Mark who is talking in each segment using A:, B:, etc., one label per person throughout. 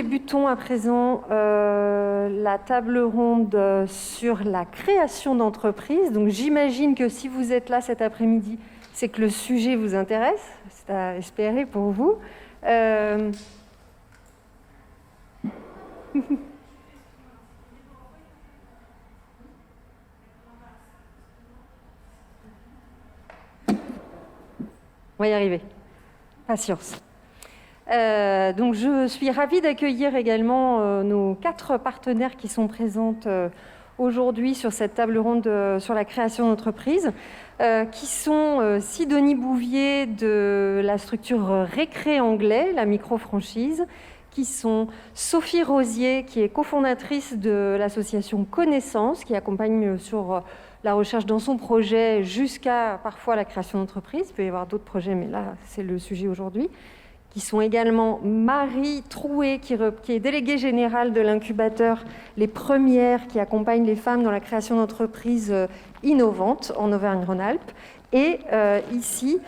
A: débutons à présent la table ronde sur la création d'entreprise. Donc j'imagine que si vous êtes là cet après-midi, c'est que le sujet vous intéresse, c'est à espérer pour vous. On va y arriver. Patience. Donc je suis ravie d'accueillir également nos 4 partenaires qui sont présentes aujourd'hui sur cette table ronde sur la création d'entreprise, qui sont Sidonie Bouvier de la structure Récré Anglais, la micro-franchise, qui sont Sophie Rosier, qui est cofondatrice de l'association Connaissance, qui accompagne sur la recherche dans son projet jusqu'à parfois la création d'entreprise. Il peut y avoir d'autres projets, mais là, c'est le sujet aujourd'hui. Qui sont également Marie Trouet, qui est déléguée générale de l'incubateur Les Premières, qui accompagne les femmes dans la création d'entreprises innovantes en Auvergne-Rhône-Alpes. Et ici,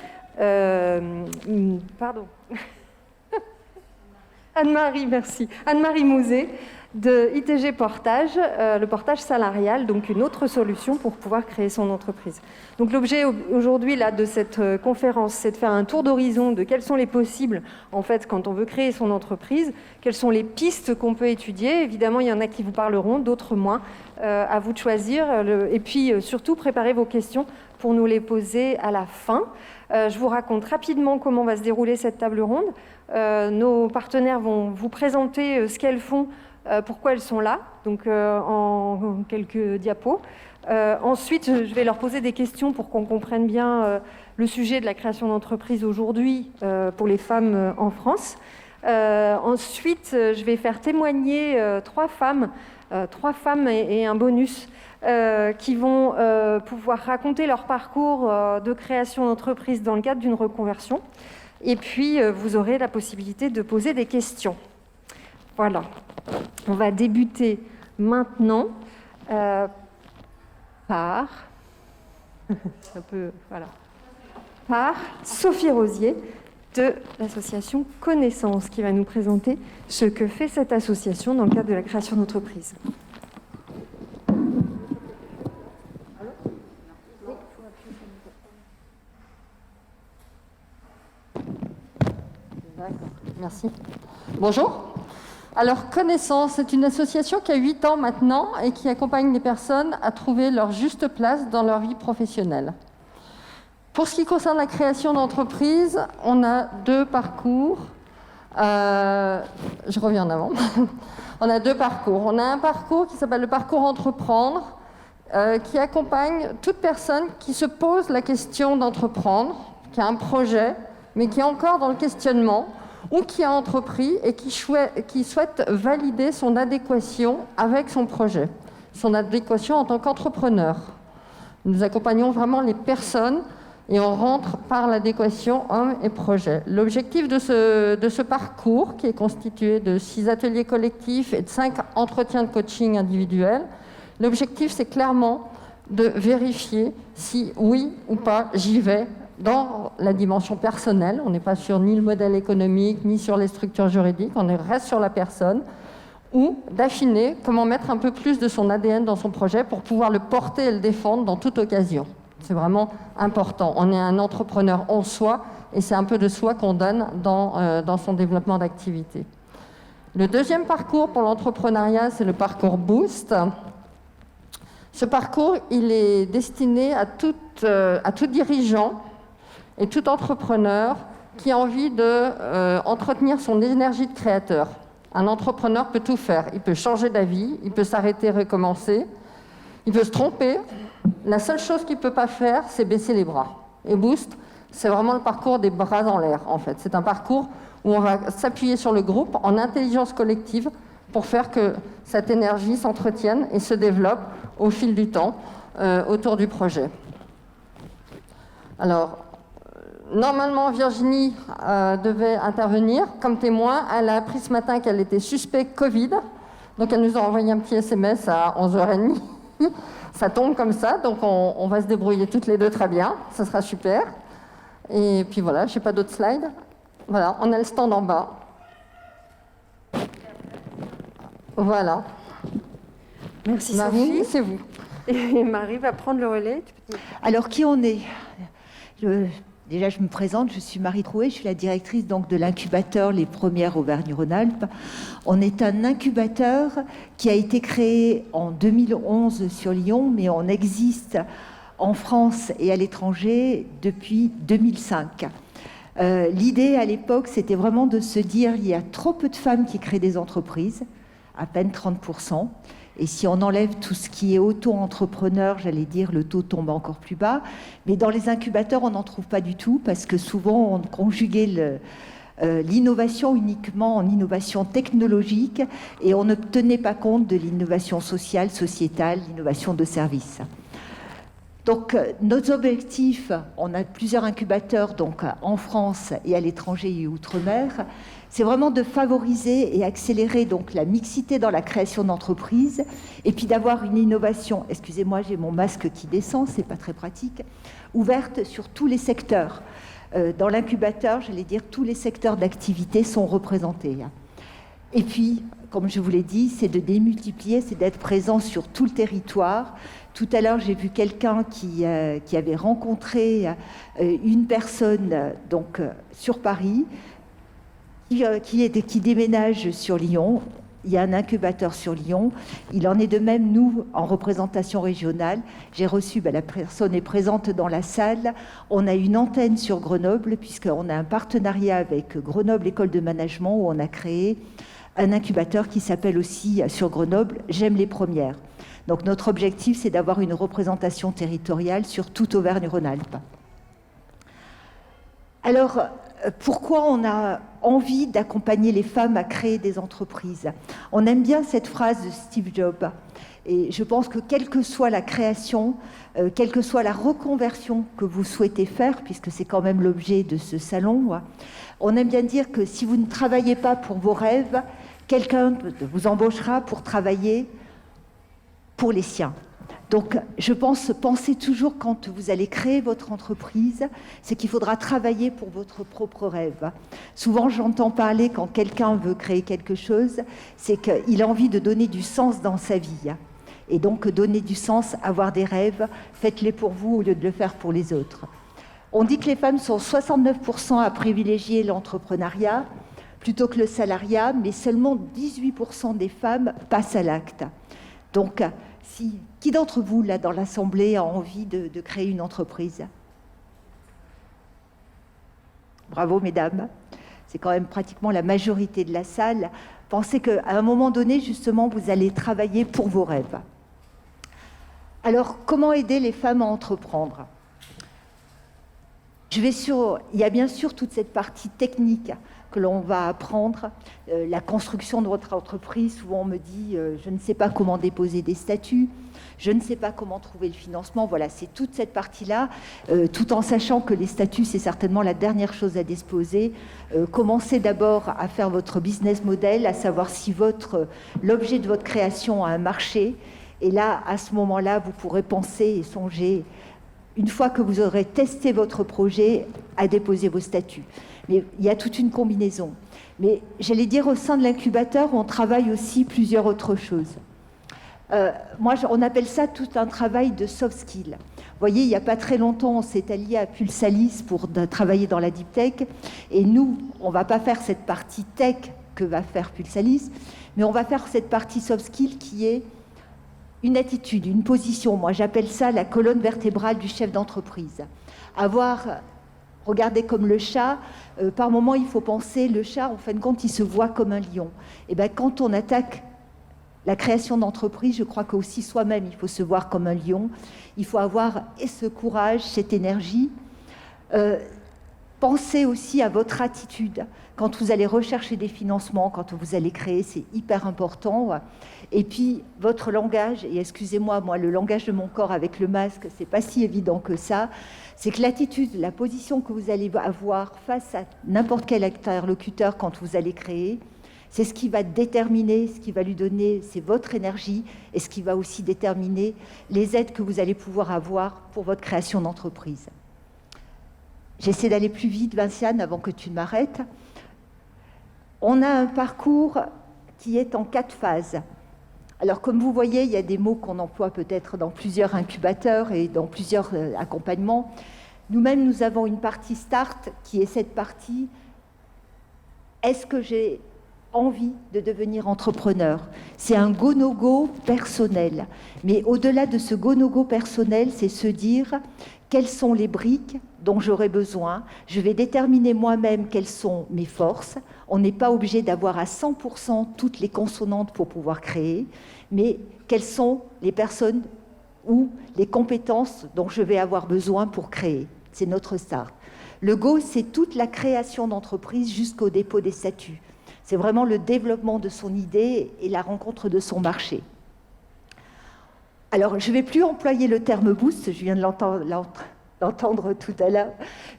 A: Anne-Marie, merci. Anne-Marie Mouzet de ITG Portage, le portage salarial, donc une autre solution pour pouvoir créer son entreprise. Donc l'objet aujourd'hui là de cette conférence, c'est de faire un tour d'horizon de quels sont les possibles en fait quand on veut créer son entreprise, quelles sont les pistes qu'on peut étudier. Évidemment, il y en a qui vous parleront, d'autres moins. À vous de choisir. Et puis surtout, préparez vos questions pour nous les poser à la fin. Je vous raconte rapidement comment va se dérouler cette table ronde. Nos partenaires vont vous présenter ce qu'elles font, pourquoi elles sont là, donc en quelques diapos. Ensuite, je vais leur poser des questions pour qu'on comprenne bien le sujet de la création d'entreprise aujourd'hui pour les femmes en France. Ensuite, je vais faire témoigner 3 femmes et un bonus qui vont pouvoir raconter leur parcours de création d'entreprise dans le cadre d'une reconversion. Et puis, vous aurez la possibilité de poser des questions. Voilà. On va débuter maintenant par Sophie Rosier de l'association Connaissance, qui va nous présenter ce que fait cette association dans le cadre de la création d'entreprise.
B: Merci. Bonjour. Alors, Connaissance, c'est une association qui a 8 ans maintenant et qui accompagne les personnes à trouver leur juste place dans leur vie professionnelle. Pour ce qui concerne la création d'entreprise, on a 2 parcours. Je reviens en avant. On a 2 parcours. On a un parcours qui s'appelle le parcours entreprendre, qui accompagne toute personne qui se pose la question d'entreprendre, qui a un projet, mais qui est encore dans le questionnement, ou qui a entrepris et qui souhaite valider son adéquation avec son projet, son adéquation en tant qu'entrepreneur. Nous accompagnons vraiment les personnes et on rentre par l'adéquation homme et projet. L'objectif de ce parcours, qui est constitué de 6 ateliers collectifs et de 5 entretiens de coaching individuels, l'objectif, c'est clairement de vérifier si oui ou pas j'y vais dans la dimension personnelle. On n'est pas sur ni le modèle économique, ni sur les structures juridiques, on reste sur la personne, ou d'affiner comment mettre un peu plus de son ADN dans son projet pour pouvoir le porter et le défendre dans toute occasion. C'est vraiment important. On est un entrepreneur en soi, et c'est un peu de soi qu'on donne dans son développement d'activité. Le deuxième parcours pour l'entrepreneuriat, c'est le parcours Boost. Ce parcours, il est destiné à tout dirigeant et tout entrepreneur qui a envie d'entretenir son énergie de créateur. Un entrepreneur peut tout faire. Il peut changer d'avis, il peut s'arrêter, recommencer, il peut se tromper. La seule chose qu'il ne peut pas faire, c'est baisser les bras. Et Boost, c'est vraiment le parcours des bras en l'air, en fait. C'est un parcours où on va s'appuyer sur le groupe en intelligence collective pour faire que cette énergie s'entretienne et se développe au fil du temps autour du projet. Alors, normalement, Virginie devait intervenir comme témoin. Elle a appris ce matin qu'elle était suspecte Covid. Donc, elle nous a envoyé un petit SMS à 11h30. Ça tombe comme ça, donc on va se débrouiller toutes les deux très bien. Ça sera super. Et puis voilà, je n'ai pas d'autres slides. Voilà, on a le stand en bas. Voilà.
A: Merci
B: Marie,
A: Sophie.
B: c'est vous.
A: Et Marie va prendre le relais.
C: Alors, qui on est? Déjà, je me présente, je suis Marie Trouet, je suis la directrice donc, de l'incubateur Les Premières Auvergne-Rhône-Alpes. On est un incubateur qui a été créé en 2011 sur Lyon, mais on existe en France et à l'étranger depuis 2005. L'idée à l'époque, c'était vraiment de se dire il y a trop peu de femmes qui créent des entreprises, à peine 30%. Et si on enlève tout ce qui est auto-entrepreneur, j'allais dire, le taux tombe encore plus bas. Mais dans les incubateurs, on n'en trouve pas du tout, parce que souvent, on conjuguait l'innovation uniquement en innovation technologique, et on ne tenait pas compte de l'innovation sociale, sociétale, l'innovation de service. Donc, nos objectifs, on a plusieurs incubateurs donc, en France et à l'étranger et outre-mer, c'est vraiment de favoriser et accélérer donc, la mixité dans la création d'entreprises et puis d'avoir une innovation, excusez-moi, j'ai mon masque qui descend, c'est pas très pratique, ouverte sur tous les secteurs. Dans l'incubateur, j'allais dire, tous les secteurs d'activité sont représentés. Et puis, comme je vous l'ai dit, c'est de démultiplier, c'est d'être présent sur tout le territoire. Tout à l'heure, j'ai vu quelqu'un qui avait rencontré une personne donc, sur Paris, qui déménage sur Lyon. Il y a un incubateur sur Lyon. Il en est de même, nous, en représentation régionale. J'ai reçu, la personne est présente dans la salle. On a une antenne sur Grenoble, puisqu'on a un partenariat avec Grenoble École de Management, où on a créé un incubateur qui s'appelle aussi, sur Grenoble, J'aime les premières. Donc notre objectif, c'est d'avoir une représentation territoriale sur toute Auvergne-Rhône-Alpes. Alors, pourquoi on a envie d'accompagner les femmes à créer des entreprises? On aime bien cette phrase de Steve Jobs. Et je pense que quelle que soit la création, quelle que soit la reconversion que vous souhaitez faire, puisque c'est quand même l'objet de ce salon, on aime bien dire que si vous ne travaillez pas pour vos rêves, quelqu'un vous embauchera pour travailler pour les siens. Donc, je pense, pensez toujours quand vous allez créer votre entreprise, c'est qu'il faudra travailler pour votre propre rêve. Souvent, j'entends parler quand quelqu'un veut créer quelque chose, c'est qu'il a envie de donner du sens dans sa vie. Et donc, donner du sens, avoir des rêves, faites-les pour vous au lieu de le faire pour les autres. On dit que les femmes sont 69% à privilégier l'entrepreneuriat plutôt que le salariat, mais seulement 18% des femmes passent à l'acte. Donc, qui d'entre vous, là, dans l'Assemblée, a envie de créer une entreprise? Bravo, mesdames. C'est quand même pratiquement la majorité de la salle. Pensez qu'à un moment donné, justement, vous allez travailler pour vos rêves. Alors, comment aider les femmes à entreprendre? Il y a bien sûr toute cette partie technique que l'on va apprendre, la construction de votre entreprise. Souvent on me dit je ne sais pas comment déposer des statuts, je ne sais pas comment trouver le financement. Voilà, c'est toute cette partie-là, tout en sachant que les statuts, c'est certainement la dernière chose à disposer. Commencez d'abord à faire votre business model, à savoir si l'objet de votre création a un marché. Et là, à ce moment-là, vous pourrez penser et songer, une fois que vous aurez testé votre projet, à déposer vos statuts. Mais il y a toute une combinaison. Mais j'allais dire, au sein de l'incubateur, on travaille aussi plusieurs autres choses. On appelle ça tout un travail de soft skills. Vous voyez, il n'y a pas très longtemps, on s'est allié à Pulsalis pour travailler dans la deep tech. Et nous, on ne va pas faire cette partie tech que va faire Pulsalis, mais on va faire cette partie soft skills qui est une attitude, une position. Moi, j'appelle ça la colonne vertébrale du chef d'entreprise. Regardez comme le chat, par moment, il faut penser, le chat, en fin de compte, il se voit comme un lion. Et bien, quand on attaque la création d'entreprise, je crois qu'aussi soi-même, il faut se voir comme un lion. Il faut avoir ce courage, cette énergie. Pensez aussi à votre attitude. Quand vous allez rechercher des financements, quand vous allez créer, c'est hyper important. Et puis, votre langage, et excusez-moi, moi, le langage de mon corps avec le masque, c'est pas si évident que ça, c'est que l'attitude, la position que vous allez avoir face à n'importe quel interlocuteur quand vous allez créer, c'est ce qui va déterminer, ce qui va lui donner, c'est votre énergie, et ce qui va aussi déterminer les aides que vous allez pouvoir avoir pour votre création d'entreprise. J'essaie d'aller plus vite, Vinciane, avant que tu ne m'arrêtes. On a un parcours qui est en 4 phases. Alors, comme vous voyez, il y a des mots qu'on emploie peut-être dans plusieurs incubateurs et dans plusieurs accompagnements. Nous-mêmes, nous avons une partie start qui est cette partie « Est-ce que j'ai envie de devenir entrepreneur ?» C'est un go-no-go personnel. Mais au-delà de ce go-no-go personnel, c'est se dire quelles sont les briques dont j'aurai besoin. Je vais déterminer moi-même quelles sont mes forces. On n'est pas obligé d'avoir à 100% toutes les consonantes pour pouvoir créer, mais quelles sont les personnes ou les compétences dont je vais avoir besoin pour créer. C'est notre start. Le Go, c'est toute la création d'entreprise jusqu'au dépôt des statuts. C'est vraiment le développement de son idée et la rencontre de son marché. Alors, je ne vais plus employer le terme boost, je viens de l'entendre tout à l'heure,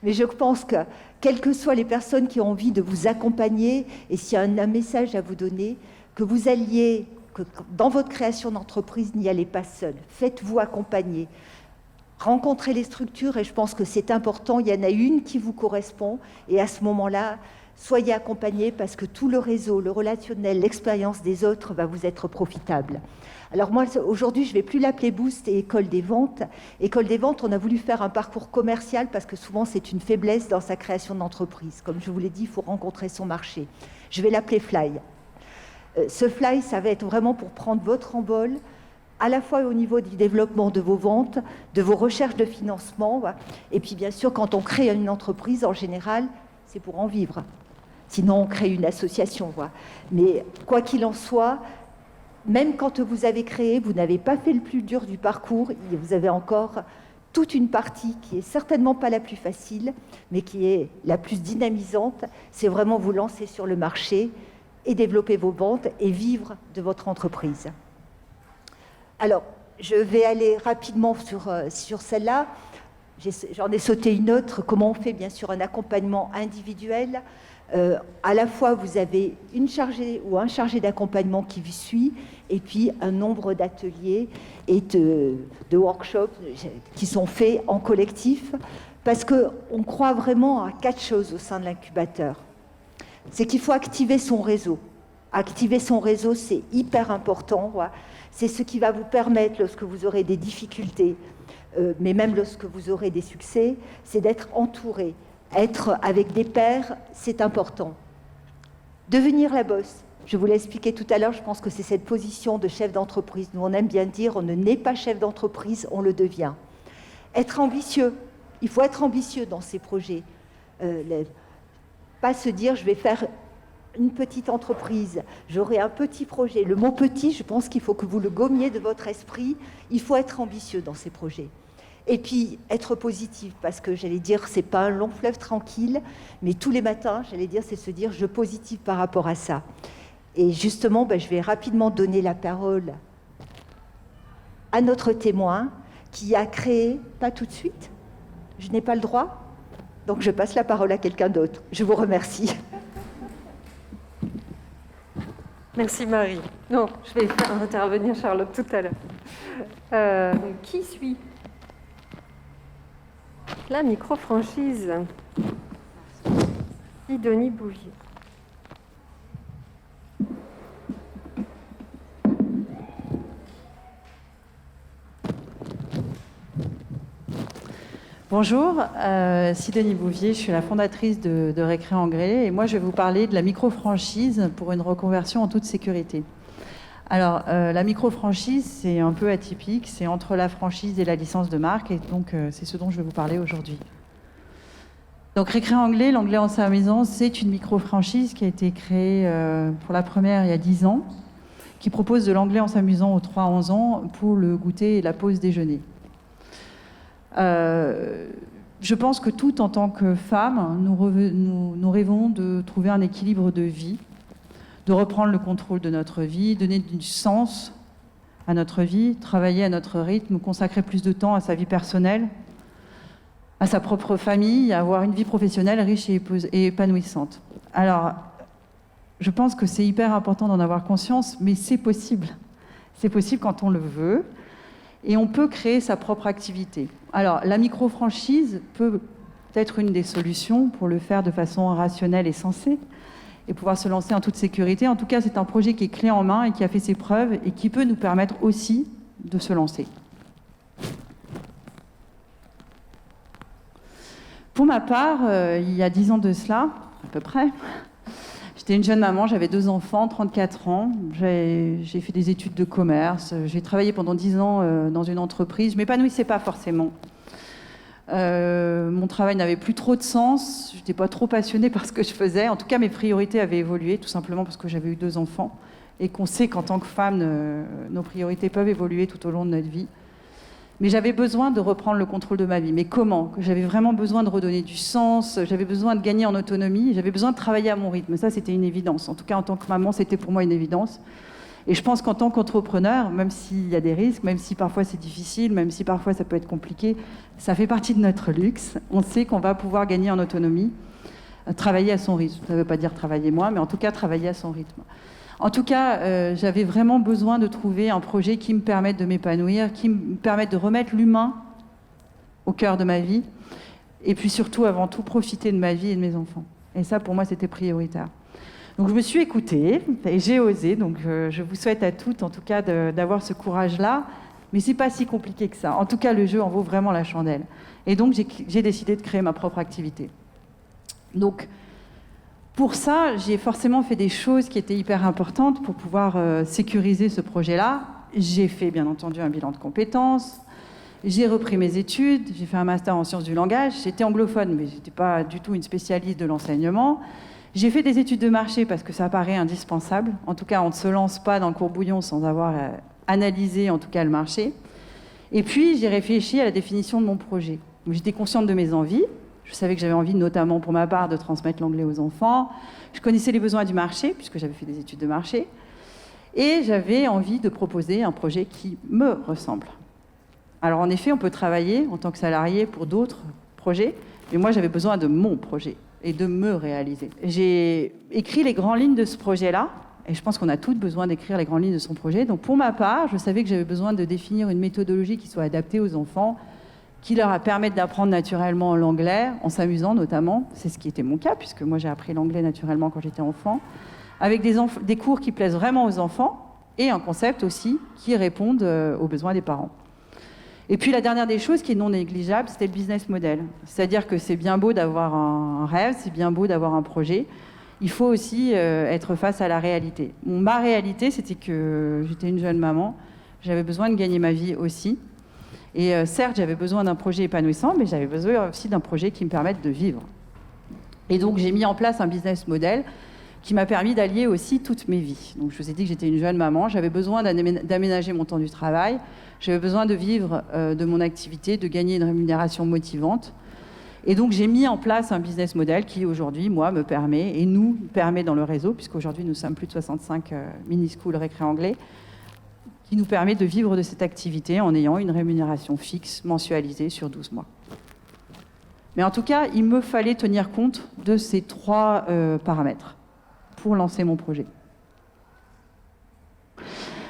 C: mais je pense que, quelles que soient les personnes qui ont envie de vous accompagner, et s'il y a un message à vous donner, que vous alliez, que dans votre création d'entreprise, n'y allez pas seul. Faites-vous accompagner. Rencontrez les structures, et je pense que c'est important, il y en a une qui vous correspond, et à ce moment-là, soyez accompagnés parce que tout le réseau, le relationnel, l'expérience des autres va vous être profitable. Alors moi, aujourd'hui, je ne vais plus l'appeler Boost et École des ventes. École des ventes, on a voulu faire un parcours commercial parce que souvent, c'est une faiblesse dans sa création d'entreprise. Comme je vous l'ai dit, il faut rencontrer son marché. Je vais l'appeler Fly. Ce Fly, ça va être vraiment pour prendre votre envol, à la fois au niveau du développement de vos ventes, de vos recherches de financement. Et puis, bien sûr, quand on crée une entreprise, en général, c'est pour en vivre. Sinon, on crée une association. Mais quoi qu'il en soit, même quand vous avez créé, vous n'avez pas fait le plus dur du parcours, et vous avez encore toute une partie qui est certainement pas la plus facile, mais qui est la plus dynamisante. C'est vraiment vous lancer sur le marché et développer vos ventes et vivre de votre entreprise. Alors, je vais aller rapidement sur celle-là. J'en ai sauté une autre. Comment on fait, bien sûr, un accompagnement individuel. À la fois, vous avez une chargée ou un chargé d'accompagnement qui vous suit, et puis un nombre d'ateliers et de workshops qui sont faits en collectif, parce qu'on croit vraiment à 4 choses au sein de l'incubateur. C'est qu'il faut activer son réseau. Activer son réseau, c'est hyper important. C'est ce qui va vous permettre, lorsque vous aurez des difficultés, mais même lorsque vous aurez des succès, c'est d'être entouré. Être avec des pairs, c'est important. Devenir la bosse. Je vous l'ai expliqué tout à l'heure, je pense que c'est cette position de chef d'entreprise. Nous, on aime bien dire, on ne naît pas chef d'entreprise, on le devient. Être ambitieux. Il faut être ambitieux dans ses projets. Pas se dire, je vais faire une petite entreprise, j'aurai un petit projet. Le mot « petit », je pense qu'il faut que vous le gommiez de votre esprit. Il faut être ambitieux dans ces projets. Et puis, être positif, parce que, j'allais dire, c'est pas un long fleuve tranquille, mais tous les matins, j'allais dire, c'est se dire, je positive par rapport à ça. Et justement, je vais rapidement donner la parole à notre témoin, qui a créé, pas tout de suite, je n'ai pas le droit, donc je passe la parole à quelqu'un d'autre. Je vous remercie.
A: Merci Marie. Non, je vais faire intervenir Charlotte tout à l'heure. Qui suit ? La micro-franchise. Sidonie Bouvier.
D: Bonjour, Sidonie Bouvier, je suis la fondatrice de Récré Anglais et moi je vais vous parler de la micro-franchise pour une reconversion en toute sécurité. Alors, la micro-franchise, c'est un peu atypique, c'est entre la franchise et la licence de marque et donc c'est ce dont je vais vous parler aujourd'hui. Donc Récré Anglais, l'anglais en sa maison, c'est une micro-franchise qui a été créée pour la première il y a 10 ans, qui propose de l'anglais en s'amusant aux 3-11 ans pour le goûter et la pause déjeuner. Je pense que toutes, en tant que femmes, nous rêvons de trouver un équilibre de vie, de reprendre le contrôle de notre vie, donner du sens à notre vie, travailler à notre rythme, consacrer plus de temps à sa vie personnelle, à sa propre famille, avoir une vie professionnelle riche et épanouissante. Alors, je pense que c'est hyper important d'en avoir conscience, mais c'est possible. C'est possible quand on le veut. Et on peut créer sa propre activité. Alors, la micro-franchise peut être une des solutions pour le faire de façon rationnelle et sensée. et pouvoir se lancer en toute sécurité. En tout cas, c'est un projet qui est clé en main et qui a fait ses preuves et qui peut nous permettre aussi de se lancer. Pour ma part, il y a 10 ans de cela, à peu près, j'étais une jeune maman, j'avais 2 enfants, 34 ans. J'ai fait des études de commerce. J'ai travaillé pendant 10 ans dans une entreprise. Je ne m'épanouissais pas forcément. Mon travail n'avait plus trop de sens. Je n'étais pas trop passionnée par ce que je faisais. En tout cas, mes priorités avaient évolué, tout simplement parce que j'avais eu 2 enfants. Et qu'on sait qu'en tant que femme, nos priorités peuvent évoluer tout au long de notre vie. Mais j'avais besoin de reprendre le contrôle de ma vie. Mais comment? J'avais vraiment besoin de redonner du sens, j'avais besoin de gagner en autonomie, j'avais besoin de travailler à mon rythme. Ça, c'était une évidence. En tout cas, en tant que maman, c'était pour moi une évidence. Et je pense qu'en tant qu'entrepreneur, même s'il y a des risques, même si parfois c'est difficile, même si parfois ça peut être compliqué, ça fait partie de notre luxe. On sait qu'on va pouvoir gagner en autonomie, travailler à son rythme. Ça ne veut pas dire travailler moi, mais en tout cas travailler à son rythme. En tout cas, j'avais vraiment besoin de trouver un projet qui me permette de m'épanouir, qui me permette de remettre l'humain au cœur de ma vie, et puis surtout, avant tout, profiter de ma vie et de mes enfants. Et ça, pour moi, c'était prioritaire. Donc je me suis écoutée, et j'ai osé, donc je vous souhaite à toutes, en tout cas, d'avoir ce courage-là, mais c'est pas si compliqué que ça. En tout cas, le jeu en vaut vraiment la chandelle. Et donc, j'ai décidé de créer ma propre activité. Donc, pour ça, j'ai forcément fait des choses qui étaient hyper importantes pour pouvoir sécuriser ce projet-là. J'ai fait, bien entendu, un bilan de compétences. J'ai repris mes études. J'ai fait un master en sciences du langage. J'étais anglophone, mais je n'étais pas du tout une spécialiste de l'enseignement. J'ai fait des études de marché parce que ça paraît indispensable. En tout cas, on ne se lance pas dans le courbouillon sans avoir analysé, en tout cas, le marché. Et puis, j'ai réfléchi à la définition de mon projet. J'étais consciente de mes envies. Je savais que j'avais envie, notamment pour ma part, de transmettre l'anglais aux enfants. Je connaissais les besoins du marché, puisque j'avais fait des études de marché. Et j'avais envie de proposer un projet qui me ressemble. Alors, en effet, on peut travailler en tant que salarié pour d'autres projets, mais moi, j'avais besoin de mon projet et de me réaliser. J'ai écrit les grandes lignes de ce projet-là, et je pense qu'on a toutes besoin d'écrire les grandes lignes de son projet. Donc, pour ma part, je savais que j'avais besoin de définir une méthodologie qui soit adaptée aux enfants, qui leur permettent d'apprendre naturellement l'anglais, en s'amusant notamment. C'est ce qui était mon cas, puisque moi j'ai appris l'anglais naturellement quand j'étais enfant, avec des cours qui plaisent vraiment aux enfants, et un concept aussi qui répondent aux besoins des parents. Et puis la dernière des choses qui est non négligeable, c'était le business model. C'est-à-dire que c'est bien beau d'avoir un rêve, c'est bien beau d'avoir un projet, il faut aussi être face à la réalité. Ma réalité, c'était que j'étais une jeune maman, j'avais besoin de gagner ma vie aussi. Et certes, j'avais besoin d'un projet épanouissant, mais j'avais besoin aussi d'un projet qui me permette de vivre. Et donc, j'ai mis en place un business model qui m'a permis d'allier aussi toutes mes vies. Donc, je vous ai dit que j'étais une jeune maman, j'avais besoin d'aménager mon temps du travail, j'avais besoin de vivre de mon activité, de gagner une rémunération motivante. Et donc, j'ai mis en place un business model qui, aujourd'hui, moi, me permet, et nous permet dans le réseau, puisqu'aujourd'hui, nous sommes plus de 65 mini-schools récré anglais, qui nous permet de vivre de cette activité en ayant une rémunération fixe mensualisée sur 12 mois. Mais en tout cas, il me fallait tenir compte de ces 3 paramètres pour lancer mon projet.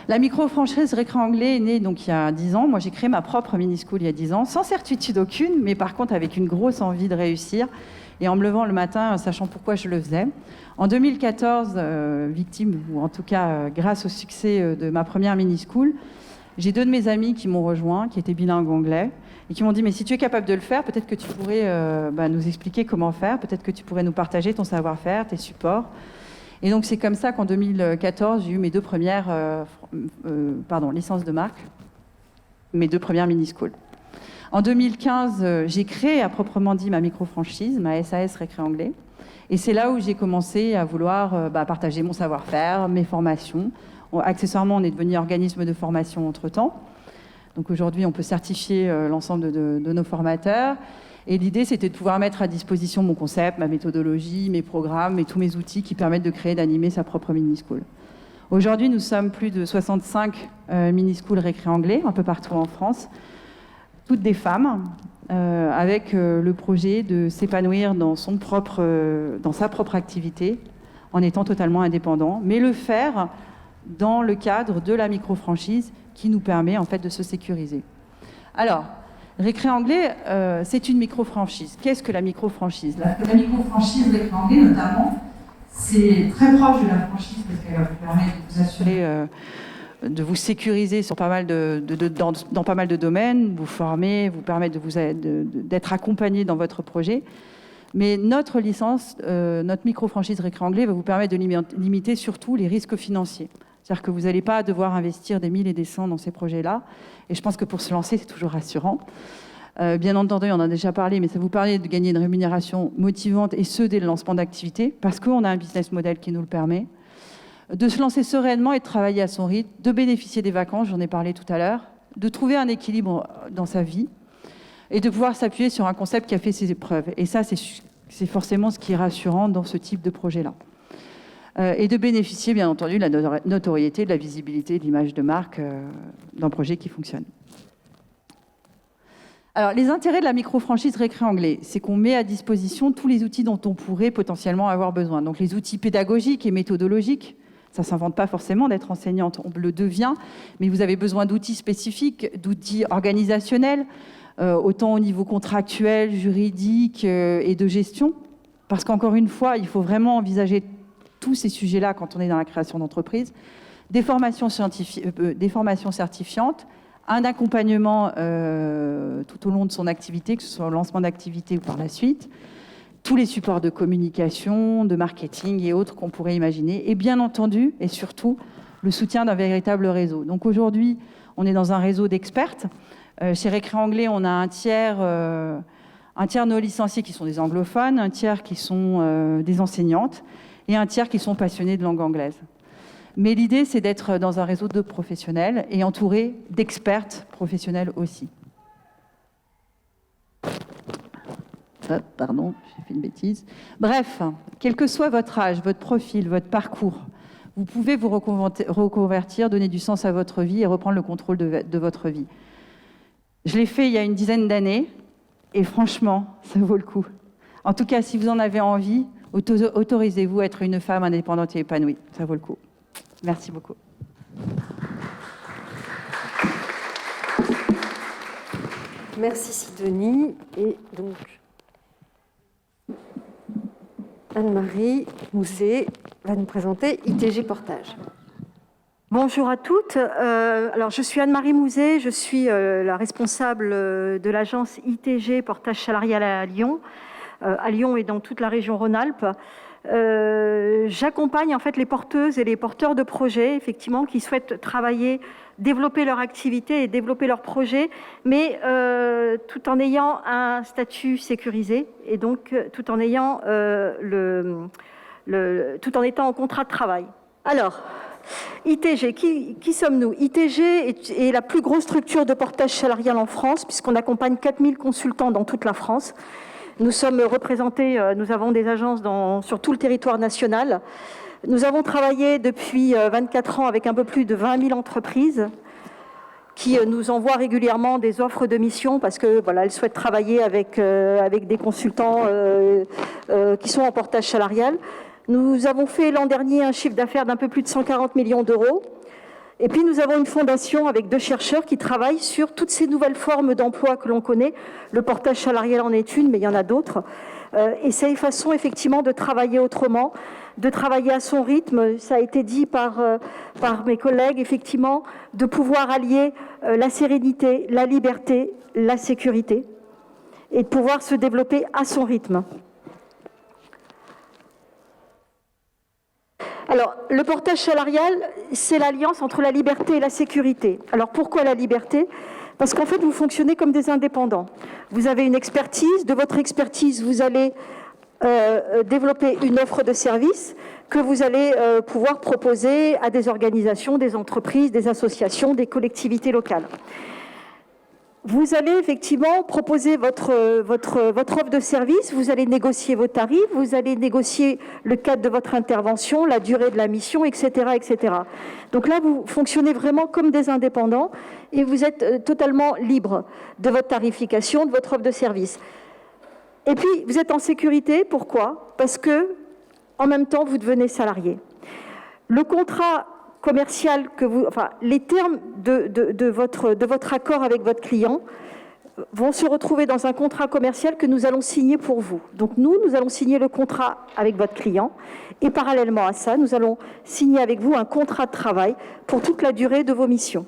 D: La micro-franchise récré anglais est née donc il y a 10 ans. Moi, j'ai créé ma propre mini-school il y a 10 ans, sans certitude aucune, mais par contre avec une grosse envie de réussir et en me levant le matin, sachant pourquoi je le faisais. En 2014, victime, ou en tout cas grâce au succès de ma première mini-school, j'ai 2 de mes amis qui m'ont rejoint, qui étaient bilingues anglais, et qui m'ont dit « Mais si tu es capable de le faire, peut-être que tu pourrais nous expliquer comment faire, peut-être que tu pourrais nous partager ton savoir-faire, tes supports. » Et donc c'est comme ça qu'en 2014, j'ai eu mes 2 premières licences de marque, mes 2 premières mini-schools. En 2015, j'ai créé à proprement dit ma micro-franchise, ma SAS récré anglais. Et c'est là où j'ai commencé à vouloir partager mon savoir-faire, mes formations. Accessoirement, on est devenu organisme de formation entre-temps. Donc aujourd'hui, on peut certifier l'ensemble de nos formateurs. Et l'idée, c'était de pouvoir mettre à disposition mon concept, ma méthodologie, mes programmes et tous mes outils qui permettent de créer, d'animer sa propre mini-school. Aujourd'hui, nous sommes plus de 65 mini-schools récré anglais, un peu partout en France. Toutes des femmes, avec le projet de s'épanouir dans sa propre activité, en étant totalement indépendant, mais le faire dans le cadre de la micro-franchise qui nous permet en fait de se sécuriser. Alors, récré anglais, c'est une micro-franchise. Qu'est-ce que la micro-franchise ? La micro-franchise récré anglais, notamment, C'est très proche de la franchise parce qu'elle va vous permettre de vous assurer, de vous sécuriser sur pas mal dans pas mal de domaines, vous former, vous permettre d'être accompagné dans votre projet. Mais notre licence, notre micro-franchise Récré Anglais va vous permettre de limiter surtout les risques financiers. C'est-à-dire que vous n'allez pas devoir investir des 1000 et des 100 dans ces projets-là. Et je pense que pour se lancer, c'est toujours rassurant. Bien entendu, on en a déjà parlé, mais ça vous permet de gagner une rémunération motivante, et ce, dès le lancement d'activité, parce qu'on a un business model qui nous le permet, de se lancer sereinement et de travailler à son rythme, de bénéficier des vacances, j'en ai parlé tout à l'heure, de trouver un équilibre dans sa vie, et de pouvoir s'appuyer sur un concept qui a fait ses épreuves. Et ça, c'est forcément ce qui est rassurant dans ce type de projet-là. Et de bénéficier, bien entendu, de la notoriété, de la visibilité, de l'image de marque d'un projet qui fonctionne. Alors, les intérêts de la micro-franchise Récré Anglais, c'est qu'on met à disposition tous les outils dont on pourrait potentiellement avoir besoin. Donc, les outils pédagogiques et méthodologiques, ça ne s'invente pas forcément d'être enseignante, on le devient, mais vous avez besoin d'outils spécifiques, d'outils organisationnels, autant au niveau contractuel, juridique et de gestion, parce qu'encore une fois, il faut vraiment envisager tous ces sujets-là quand on est dans la création d'entreprise, des formations certifiantes, un accompagnement tout au long de son activité, que ce soit au lancement d'activité ou par la suite, tous les supports de communication, de marketing et autres qu'on pourrait imaginer, et bien entendu, et surtout, le soutien d'un véritable réseau. Donc aujourd'hui, on est dans un réseau d'expertes. Chez Récré Anglais, on a un tiers de nos licenciés qui sont des anglophones, un tiers qui sont des enseignantes, et un tiers qui sont passionnés de langue anglaise. Mais l'idée, c'est d'être dans un réseau de professionnels et entouré d'expertes professionnelles aussi. Pardon, j'ai fait une bêtise. Bref, quel que soit votre âge, votre profil, votre parcours, vous pouvez vous reconvertir, donner du sens à votre vie et reprendre le contrôle de votre vie. Je l'ai fait il y a une dizaine d'années et franchement, ça vaut le coup. En tout cas, si vous en avez envie, autorisez-vous à être une femme indépendante et épanouie. Ça vaut le coup. Merci beaucoup.
A: Merci Sidonie. Et donc, Anne-Marie Mouzet va nous présenter ITG Portage.
E: Bonjour à toutes. Alors, je suis Anne-Marie Mouzet, je suis la responsable de l'agence ITG Portage Salarial à Lyon et dans toute la région Rhône-Alpes. J'accompagne en fait les porteuses et les porteurs de projets, effectivement, qui souhaitent travailler, développer leur activité et développer leur projet, mais tout en ayant un statut sécurisé et donc tout en ayant tout en étant en contrat de travail. Alors, ITG, qui sommes-nous? ITG est la plus grosse structure de portage salarial en France, puisqu'on accompagne 4000 consultants dans toute la France. Nous sommes représentés, nous avons des agences sur tout le territoire national. Nous avons travaillé depuis 24 ans avec un peu plus de 20 000 entreprises qui nous envoient régulièrement des offres de mission parce que voilà, elles souhaitent travailler avec des consultants qui sont en portage salarial. Nous avons fait l'an dernier un chiffre d'affaires d'un peu plus de 140 millions d'euros. Et puis nous avons une fondation avec 2 chercheurs qui travaillent sur toutes ces nouvelles formes d'emploi que l'on connaît. Le portage salarial en est une, mais il y en a d'autres. Et c'est une façon effectivement de travailler autrement, de travailler à son rythme. Ça a été dit par mes collègues, effectivement, de pouvoir allier la sérénité, la liberté, la sécurité et de pouvoir se développer à son rythme. Alors, le portage salarial, c'est l'alliance entre la liberté et la sécurité. Alors, pourquoi la liberté? Parce qu'en fait, vous fonctionnez comme des indépendants. Vous avez une expertise. De votre expertise, vous allez développer une offre de service que vous allez pouvoir proposer à des organisations, des entreprises, des associations, des collectivités locales. Vous allez effectivement proposer votre offre de service, vous allez négocier vos tarifs, vous allez négocier le cadre de votre intervention, la durée de la mission, etc., etc. Donc là, vous fonctionnez vraiment comme des indépendants et vous êtes totalement libre de votre tarification, de votre offre de service. Et puis, vous êtes en sécurité. Pourquoi? Parce que, en même temps, vous devenez salarié. Le contrat commercial les termes de votre accord avec votre client vont se retrouver dans un contrat commercial que nous allons signer pour vous. Donc nous allons signer le contrat avec votre client et parallèlement à ça, nous allons signer avec vous un contrat de travail pour toute la durée de vos missions.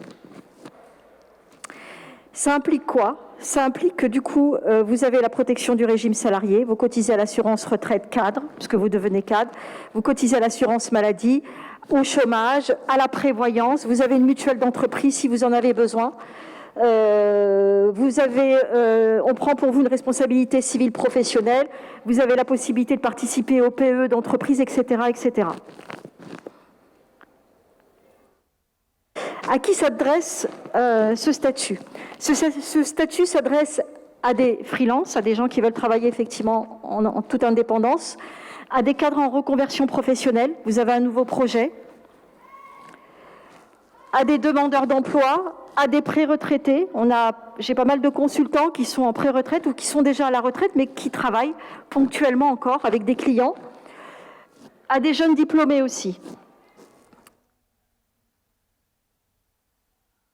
E: Ça implique quoi? Ça implique que du coup, vous avez la protection du régime salarié, vous cotisez à l'assurance retraite cadre, puisque vous devenez cadre, vous cotisez à l'assurance maladie, au chômage, à la prévoyance, vous avez une mutuelle d'entreprise si vous en avez besoin. On prend pour vous une responsabilité civile professionnelle, vous avez la possibilité de participer au PE d'entreprise, etc., etc. À qui s'adresse ce statut? Ce statut s'adresse à des freelances, à des gens qui veulent travailler effectivement en toute indépendance, à des cadres en reconversion professionnelle, vous avez un nouveau projet, à des demandeurs d'emploi, à des pré-retraités. J'ai pas mal de consultants qui sont en pré-retraite ou qui sont déjà à la retraite, mais qui travaillent ponctuellement encore avec des clients, à des jeunes diplômés aussi.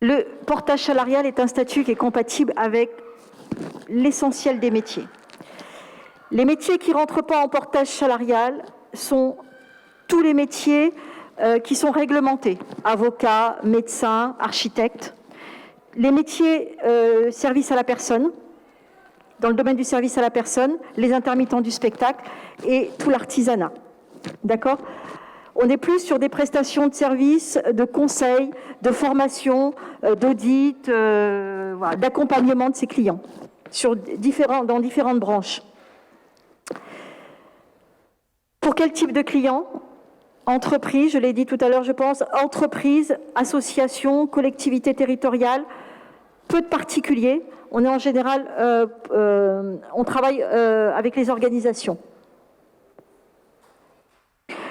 E: Le portage salarial est un statut qui est compatible avec l'essentiel des métiers. Les métiers qui ne rentrent pas en portage salarial sont tous les métiers qui sont réglementés, avocats, médecins, architectes. Les métiers service à la personne, dans le domaine du service à la personne, les intermittents du spectacle et tout l'artisanat. D'accord ? On est plus sur des prestations de services, de conseils, de formation, d'audit, voilà, d'accompagnement de ses clients dans différentes branches. Pour quel type de clients ? Entreprise, je l'ai dit tout à l'heure, je pense, entreprise, association, collectivité territoriale, peu de particuliers. On est en général, on travaille avec les organisations.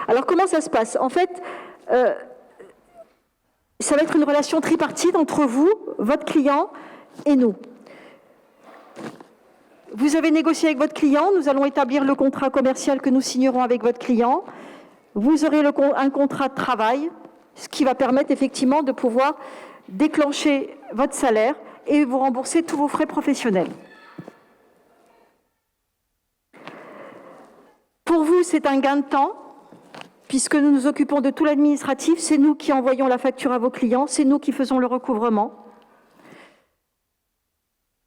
E: Alors comment ça se passe? En fait, ça va être une relation tripartite entre vous, votre client et nous. Vous avez négocié avec votre client, nous allons établir le contrat commercial que nous signerons avec votre client. Vous aurez un contrat de travail, ce qui va permettre effectivement de pouvoir déclencher votre salaire et vous rembourser tous vos frais professionnels. Pour vous, c'est un gain de temps, puisque nous nous occupons de tout l'administratif, c'est nous qui envoyons la facture à vos clients, c'est nous qui faisons le recouvrement.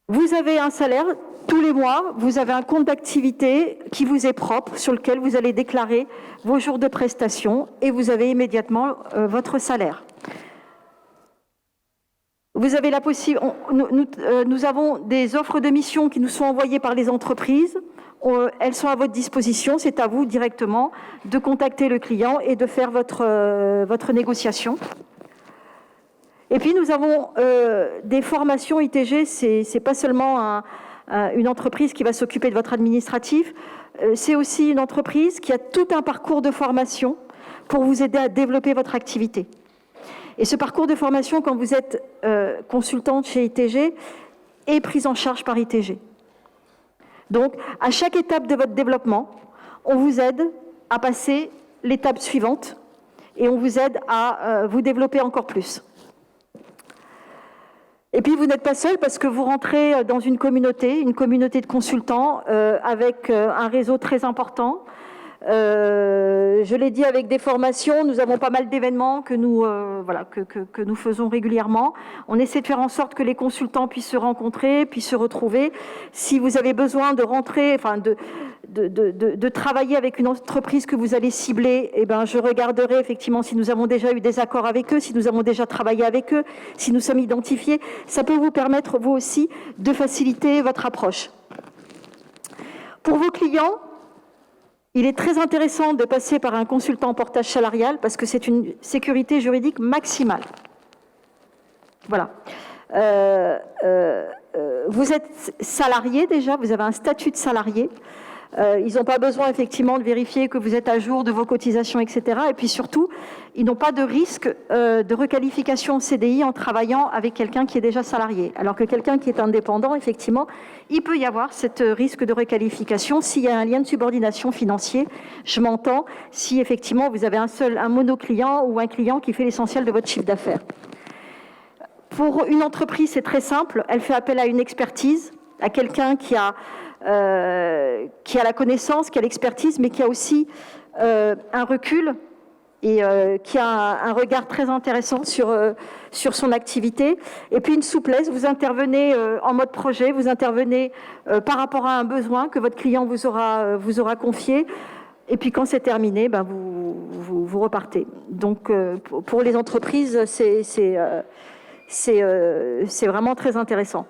E: Vous avez un salaire tous les mois, vous avez un compte d'activité qui vous est propre, sur lequel vous allez déclarer vos jours de prestation et vous avez immédiatement votre salaire. Vous avez la possibilité. Nous avons des offres de mission qui nous sont envoyées par les entreprises. Elles sont à votre disposition. C'est à vous directement de contacter le client et de faire votre négociation. Et puis nous avons des formations ITG. C'est pas seulement une entreprise qui va s'occuper de votre administratif. C'est aussi une entreprise qui a tout un parcours de formation pour vous aider à développer votre activité. Et ce parcours de formation, quand vous êtes consultante chez ITG, est pris en charge par ITG. Donc, à chaque étape de votre développement, on vous aide à passer l'étape suivante et on vous aide à vous développer encore plus. Et puis, vous n'êtes pas seul parce que vous rentrez dans une communauté de consultants avec un réseau très important. Je l'ai dit, avec des formations, nous avons pas mal d'événements que nous faisons régulièrement. On essaie de faire en sorte que les consultants puissent se rencontrer, puissent se retrouver. Si vous avez besoin de rentrer, de travailler avec une entreprise que vous allez cibler, eh ben, je regarderai effectivement si nous avons déjà eu des accords avec eux, si nous avons déjà travaillé avec eux, si nous sommes identifiés. Ça peut vous permettre, vous aussi, de faciliter votre approche. Pour vos clients, il est très intéressant de passer par un consultant en portage salarial parce que c'est une sécurité juridique maximale. Voilà. Vous êtes salarié déjà, vous avez un statut de salarié. Ils n'ont pas besoin effectivement de vérifier que vous êtes à jour de vos cotisations, etc. Et puis surtout, ils n'ont pas de risque de requalification en CDI en travaillant avec quelqu'un qui est déjà salarié. Alors que quelqu'un qui est indépendant, effectivement, il peut y avoir ce risque de requalification s'il y a un lien de subordination financier. Je m'entends si effectivement vous avez un monoclient ou un client qui fait l'essentiel de votre chiffre d'affaires. Pour une entreprise, c'est très simple. Elle fait appel à une expertise, à quelqu'un qui a la connaissance, qui a l'expertise, mais qui a aussi un recul et qui a un regard très intéressant sur son activité. Et puis une souplesse, vous intervenez en mode projet, vous intervenez par rapport à un besoin que votre client vous aura confié. Et puis quand c'est terminé, ben vous repartez. Donc pour les entreprises, c'est vraiment très intéressant.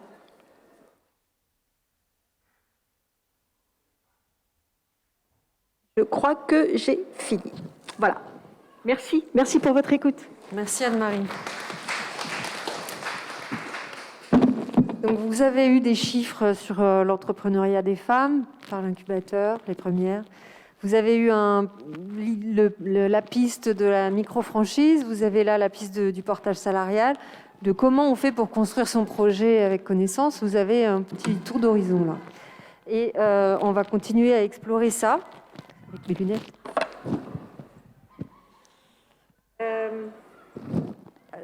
E: Je crois que j'ai fini. Voilà. Merci. Merci pour votre écoute.
A: Merci Anne-Marie. Donc vous avez eu des chiffres sur l'entrepreneuriat des femmes par l'incubateur, les premières. Vous avez eu la piste de la micro-franchise, vous avez là la piste du portage salarial, de comment on fait pour construire son projet avec connaissance. Vous avez un petit tour d'horizon là. Et on va continuer à explorer ça. Avec mes lunettes.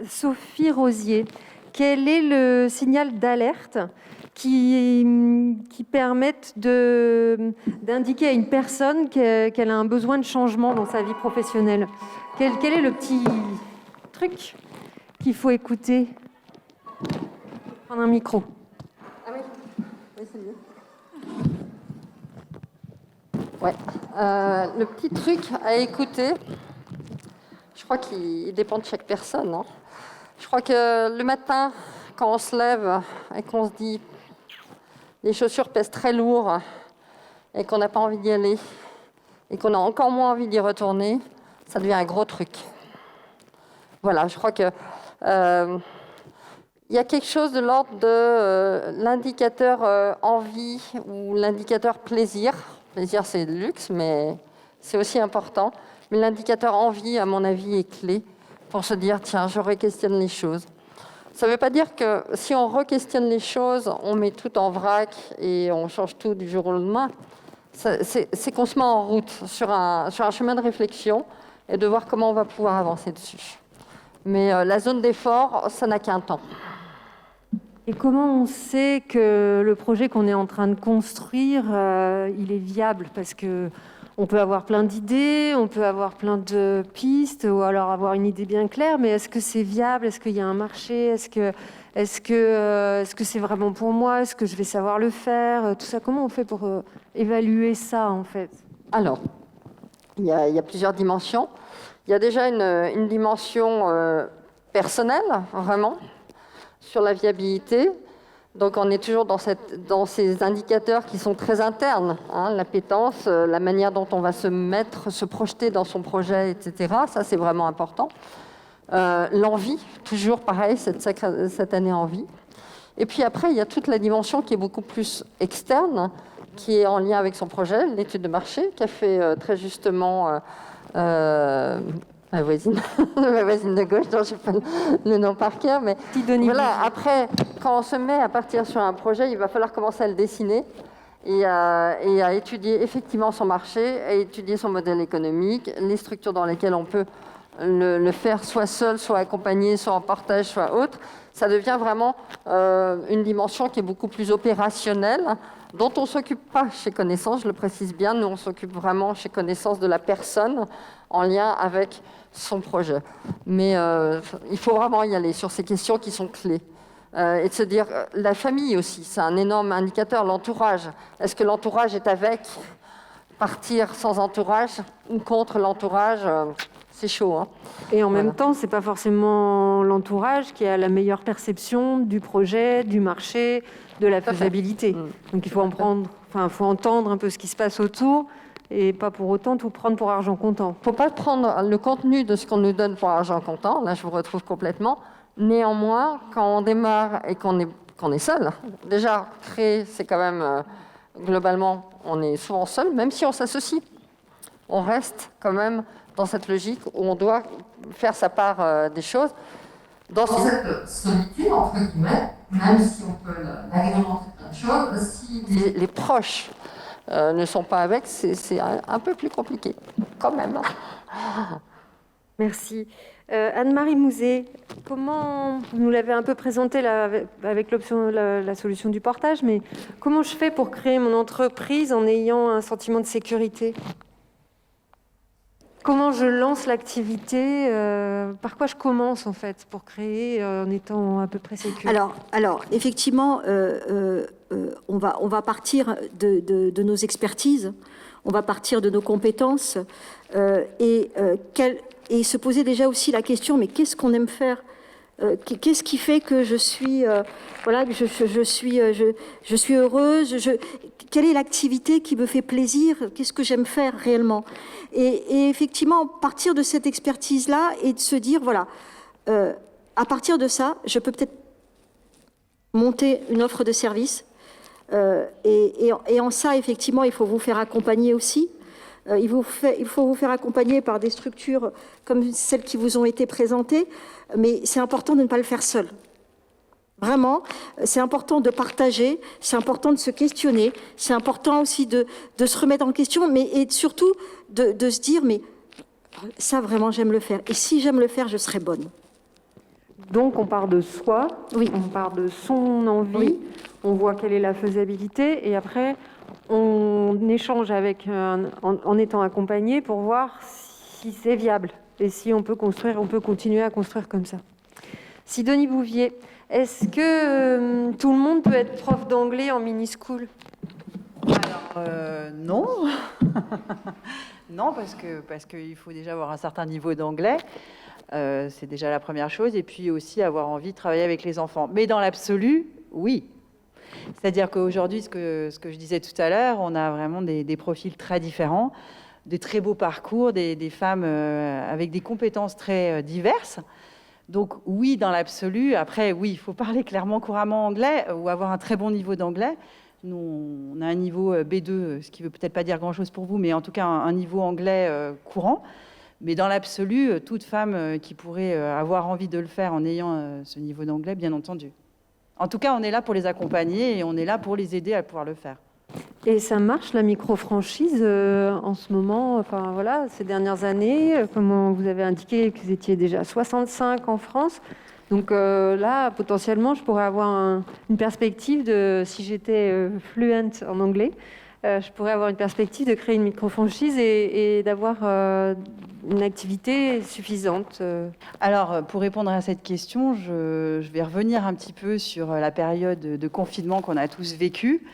A: Sophie Rosier, quel est le signal d'alerte qui permette d'indiquer à une personne qu'elle a un besoin de changement dans sa vie professionnelle? Quel est le petit truc qu'il faut écouter? Prendre un micro.
B: Ah oui, oui c'est mieux. Ouais. Le petit truc à écouter, je crois qu'il dépend de chaque personne. Hein. Je crois que le matin, quand on se lève et qu'on se dit les chaussures pèsent très lourd et qu'on n'a pas envie d'y aller et qu'on a encore moins envie d'y retourner, ça devient un gros truc. Voilà, je crois que il y a quelque chose de l'ordre de l'indicateur envie ou l'indicateur plaisir. Plaisir, c'est le luxe, mais c'est aussi important. Mais l'indicateur envie, à mon avis, est clé pour se dire, tiens, je re-questionne les choses. Ça ne veut pas dire que si on re-questionne les choses, on met tout en vrac et on change tout du jour au lendemain. C'est qu'on se met en route sur un chemin de réflexion et de voir comment on va pouvoir avancer dessus. Mais la zone d'effort, ça n'a qu'un temps.
A: Et comment on sait que le projet qu'on est en train de construire, il est viable? Parce qu'on peut avoir plein d'idées, on peut avoir plein de pistes, ou alors avoir une idée bien claire, mais est-ce que c'est viable? Est-ce qu'il y a un marché? Est-ce que c'est vraiment pour moi? Est-ce que je vais savoir le faire? Tout ça, comment on fait pour évaluer ça, en fait?
B: Alors, il y a plusieurs dimensions. Il y a déjà une dimension personnelle, vraiment, sur la viabilité. Donc on est toujours dans ces indicateurs qui sont très internes, hein, l'appétence, la manière dont on va se projeter dans son projet, etc. Ça, c'est vraiment important. L'envie, toujours pareil, cette année envie. Et puis après, il y a toute la dimension qui est beaucoup plus externe, qui est en lien avec son projet, l'étude de marché, qu'a fait très justement ma voisine de gauche, dont je n'ai pas le nom par cœur, mais voilà, après, quand on se met à partir sur un projet, il va falloir commencer à le dessiner et à étudier effectivement son marché, à étudier son modèle économique, les structures dans lesquelles on peut le faire soit seul, soit accompagné, soit en partage, soit autre. Ça devient vraiment une dimension qui est beaucoup plus opérationnelle, dont on ne s'occupe pas chez Connaissance, je le précise bien, nous on s'occupe vraiment chez Connaissance de la personne en lien avec son projet. Mais il faut vraiment y aller sur ces questions qui sont clés. Et de se dire, la famille aussi, c'est un énorme indicateur, l'entourage. Est-ce que l'entourage est avec? Partir sans entourage ou contre l'entourage, c'est chaud. Hein.
A: Et en même temps, ce n'est pas forcément l'entourage qui a la meilleure perception du projet, du marché, de la faisabilité. Donc il faut faut entendre un peu ce qui se passe autour et pas pour autant tout prendre pour argent comptant.
B: Il ne faut pas prendre le contenu de ce qu'on nous donne pour argent comptant, là je vous retrouve complètement. Néanmoins, quand on démarre et qu'on est seul, déjà créer, c'est quand même, globalement, on est souvent seul, même si on s'associe. On reste quand même dans cette logique où on doit faire sa part des choses. Dans cette solitude, entre guillemets, même si on peut l'agrémenter plein de choses, si les proches ne sont pas avec, c'est un peu plus compliqué, quand même.
A: Merci. Anne-Marie Mouzet, comment, vous nous l'avez un peu présenté là, avec la solution du portage, mais comment je fais pour créer mon entreprise en ayant un sentiment de sécurité ? Comment je lance l'activité ? Par quoi je commence en fait pour créer en étant à peu près sécure ?
E: Alors effectivement, on va partir de nos expertises, on va partir de nos compétences et se poser déjà aussi la question, mais qu'est-ce qu'on aime faire ? Qu'est-ce qui fait que je suis je suis heureuse, quelle est l'activité qui me fait plaisir, qu'est-ce que j'aime faire réellement, et effectivement partir de cette expertise-là et de se dire voilà, à partir de ça, je peux peut-être monter une offre de service, et en ça effectivement il faut vous faire accompagner aussi. Il faut vous faire accompagner par des structures comme celles qui vous ont été présentées, mais c'est important de ne pas le faire seul. Vraiment, c'est important de partager, c'est important de se questionner, c'est important aussi de se remettre en question, et surtout de se dire, mais ça vraiment j'aime le faire, et si j'aime le faire, je serai bonne.
A: Donc on part de soi,
E: oui.
A: On part de son envie,
E: oui.
A: On voit quelle est la faisabilité, et après on échange avec en étant accompagné pour voir si c'est viable et si on peut continuer à construire comme ça. Sidonie Bouvier, est-ce que tout le monde peut être prof d'anglais en mini-school ?
F: Alors, non. Non, parce qu'il faut déjà avoir un certain niveau d'anglais. C'est déjà la première chose. Et puis aussi avoir envie de travailler avec les enfants. Mais dans l'absolu, oui. C'est-à-dire qu'aujourd'hui, ce que je disais tout à l'heure, on a vraiment des profils très différents, des très beaux parcours, des femmes avec des compétences très diverses. Donc oui, dans l'absolu. Après, oui, il faut parler clairement, couramment anglais ou avoir un très bon niveau d'anglais. Nous, on a un niveau B2, ce qui ne veut peut-être pas dire grand-chose pour vous, mais en tout cas un niveau anglais courant. Mais dans l'absolu, toute femme qui pourrait avoir envie de le faire en ayant ce niveau d'anglais, bien entendu. En tout cas, on est là pour les accompagner et on est là pour les aider à pouvoir le faire.
A: Et ça marche, la micro-franchise, en ce moment, enfin voilà, ces dernières années, comment vous avez indiqué que vous étiez déjà 65 en France. Donc là, potentiellement, je pourrais avoir une perspective de, si j'étais fluent en anglais, je pourrais avoir une perspective de créer une micro-franchise et d'avoir une activité suffisante.
F: Alors, pour répondre à cette question, je vais revenir un petit peu sur la période de confinement qu'on a tous vécue,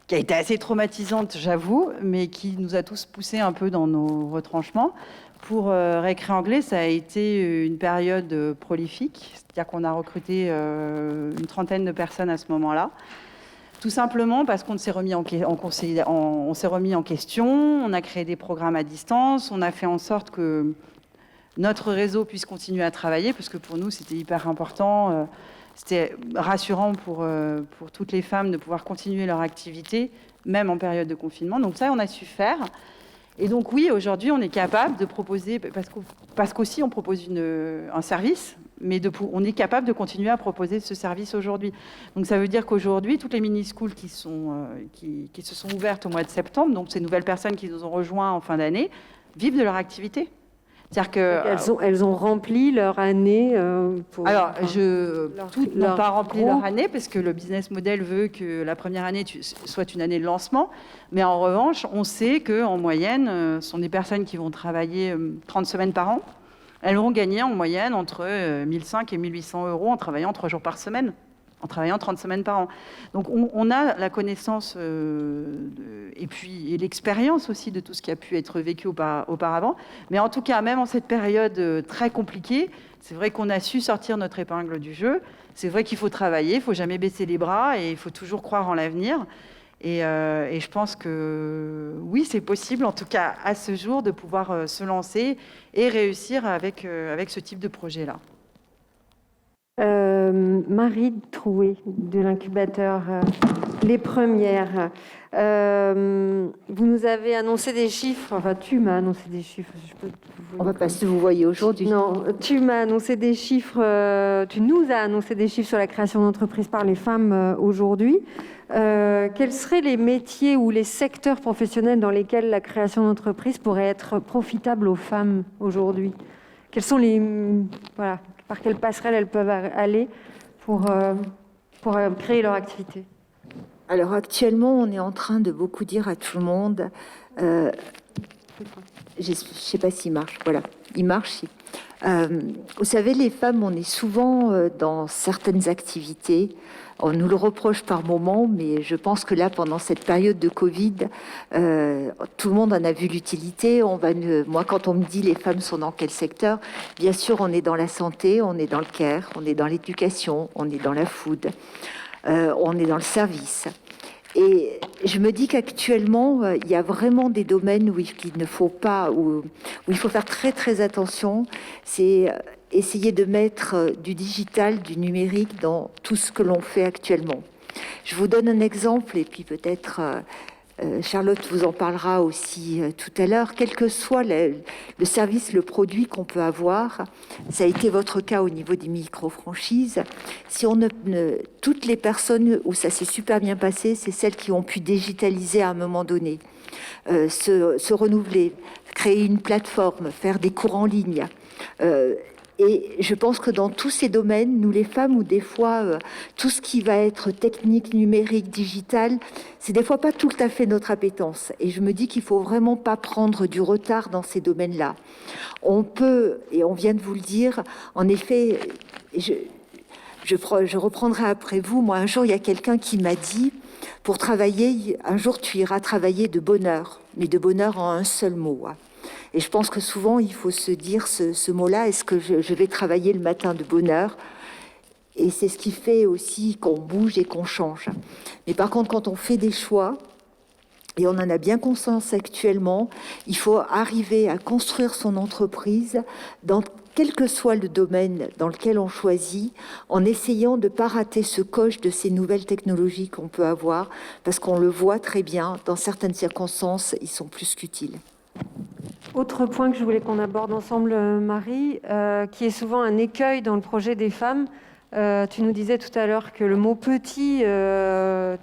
F: qui a été assez traumatisante, j'avoue, mais qui nous a tous poussés un peu dans nos retranchements. Pour Récré Anglais, ça a été une période prolifique, c'est-à-dire qu'on a recruté une 30aine de personnes à ce moment-là. Tout simplement parce qu'on s'est remis on s'est remis en question, on a créé des programmes à distance, on a fait en sorte que notre réseau puisse continuer à travailler, parce que pour nous, c'était hyper important. C'était rassurant pour toutes les femmes de pouvoir continuer leur activité, même en période de confinement. Donc ça, on a su faire. Et donc oui, aujourd'hui, on est capable de proposer, parce qu'aussi on propose un service, mais on est capable de continuer à proposer ce service aujourd'hui. Donc ça veut dire qu'aujourd'hui, toutes les mini-schools qui se sont ouvertes au mois de septembre, donc ces nouvelles personnes qui nous ont rejoints en fin d'année, vivent de leur activité. C'est-à-dire que
A: elles ont rempli leur année.
F: Toutes n'ont pas rempli leur année, parce que le business model veut que la première année soit une année de lancement. Mais en revanche, on sait qu'en moyenne, ce sont des personnes qui vont travailler 30 semaines par an. Elles vont gagner en moyenne entre 1 500 et 1 800 euros en travaillant 3 jours par semaine, en travaillant 30 semaines par an. Donc on a la connaissance et l'expérience aussi de tout ce qui a pu être vécu auparavant. Mais en tout cas, même en cette période très compliquée, c'est vrai qu'on a su sortir notre épingle du jeu. C'est vrai qu'il faut travailler, il ne faut jamais baisser les bras et il faut toujours croire en l'avenir. Et je pense que oui, c'est possible, en tout cas à ce jour, de pouvoir se lancer et réussir avec ce type de projet-là.
A: Marie Troué, de l'incubateur Les Premières. Vous nous avez annoncé des chiffres, enfin tu m'as annoncé des chiffres.
E: On va pas se vous voyez aujourd'hui.
A: Non, tu m'as annoncé des chiffres, tu nous as annoncé des chiffres sur la création d'entreprises par les femmes aujourd'hui. Quels seraient les métiers ou les secteurs professionnels dans lesquels la création d'entreprises pourrait être profitable aux femmes aujourd'hui ? quels sont voilà, par quelles passerelles elles peuvent aller pour créer leur activité?
C: Alors actuellement, on est en train de beaucoup dire à tout le monde, je ne sais pas s'il marche, voilà, il marche. Si. Vous savez, les femmes, on est souvent dans certaines activités. On nous le reproche par moments, mais je pense que là, pendant cette période de Covid, tout le monde en a vu l'utilité. Moi, quand on me dit les femmes sont dans quel secteur, bien sûr, on est dans la santé, on est dans le care, on est dans l'éducation, on est dans la food, on est dans le service. Et je me dis qu'actuellement, il y a vraiment des domaines où il faut faire très très attention. C'est essayer de mettre du digital, du numérique dans tout ce que l'on fait actuellement. Je vous donne un exemple, et puis peut-être Charlotte vous en parlera aussi tout à l'heure. Quel que soit le service, le produit qu'on peut avoir, ça a été votre cas au niveau des micro-franchises. Si toutes les personnes où ça s'est super bien passé, c'est celles qui ont pu digitaliser à un moment donné, se renouveler, créer une plateforme, faire des cours en ligne. Et je pense que dans tous ces domaines, nous les femmes, ou des fois tout ce qui va être technique, numérique, digital, c'est des fois pas tout à fait notre appétence. Et je me dis qu'il faut vraiment pas prendre du retard dans ces domaines-là. On peut, et on vient de vous le dire, en effet, je reprendrai après vous. Moi, un jour, il y a quelqu'un qui m'a dit, pour travailler, un jour tu iras travailler de bonheur, mais de bonheur en un seul mot. Et je pense que souvent, il faut se dire ce mot-là, est-ce que je vais travailler le matin de bonheur? Et c'est ce qui fait aussi qu'on bouge et qu'on change. Mais par contre, quand on fait des choix, et on en a bien conscience actuellement, il faut arriver à construire son entreprise dans quel que soit le domaine dans lequel on choisit, en essayant de ne pas rater ce coche de ces nouvelles technologies qu'on peut avoir, parce qu'on le voit très bien, dans certaines circonstances, ils sont plus qu'utiles.
A: Autre point que je voulais qu'on aborde ensemble, Marie, qui est souvent un écueil dans le projet des femmes. Tu nous disais tout à l'heure que le mot petit,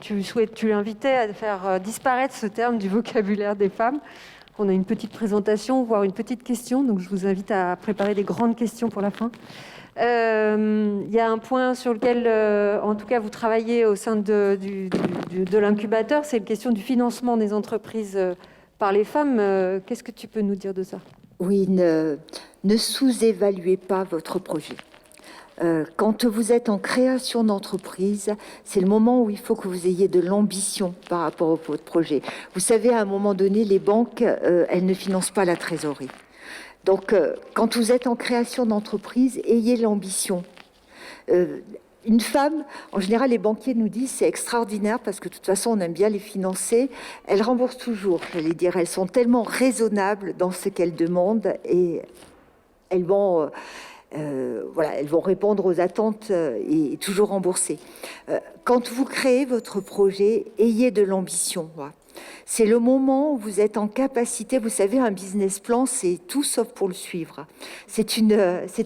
A: tu invitais à faire disparaître ce terme du vocabulaire des femmes. On a une petite présentation, voire une petite question, donc je vous invite à préparer des grandes questions pour la fin. Il y a un point sur lequel, en tout cas, vous travaillez au sein de l'incubateur, c'est la question du financement des entreprises par les femmes. Qu'est-ce que tu peux nous dire de ça?
C: Oui, ne sous-évaluez pas votre projet. Quand vous êtes en création d'entreprise, c'est le moment où il faut que vous ayez de l'ambition par rapport à votre projet. Vous savez, à un moment donné, les banques, elles ne financent pas la trésorerie. Donc, quand vous êtes en création d'entreprise, ayez l'ambition. Une femme, en général, les banquiers nous disent c'est extraordinaire parce que de toute façon, on aime bien les financer. Elles remboursent toujours, j'allais dire. Elles sont tellement raisonnables dans ce qu'elles demandent et elles vont répondre aux attentes et toujours rembourser. Quand vous créez votre projet, ayez de l'ambition. Voilà. C'est le moment où vous êtes en capacité, vous savez, un business plan, c'est tout sauf pour le suivre. C'est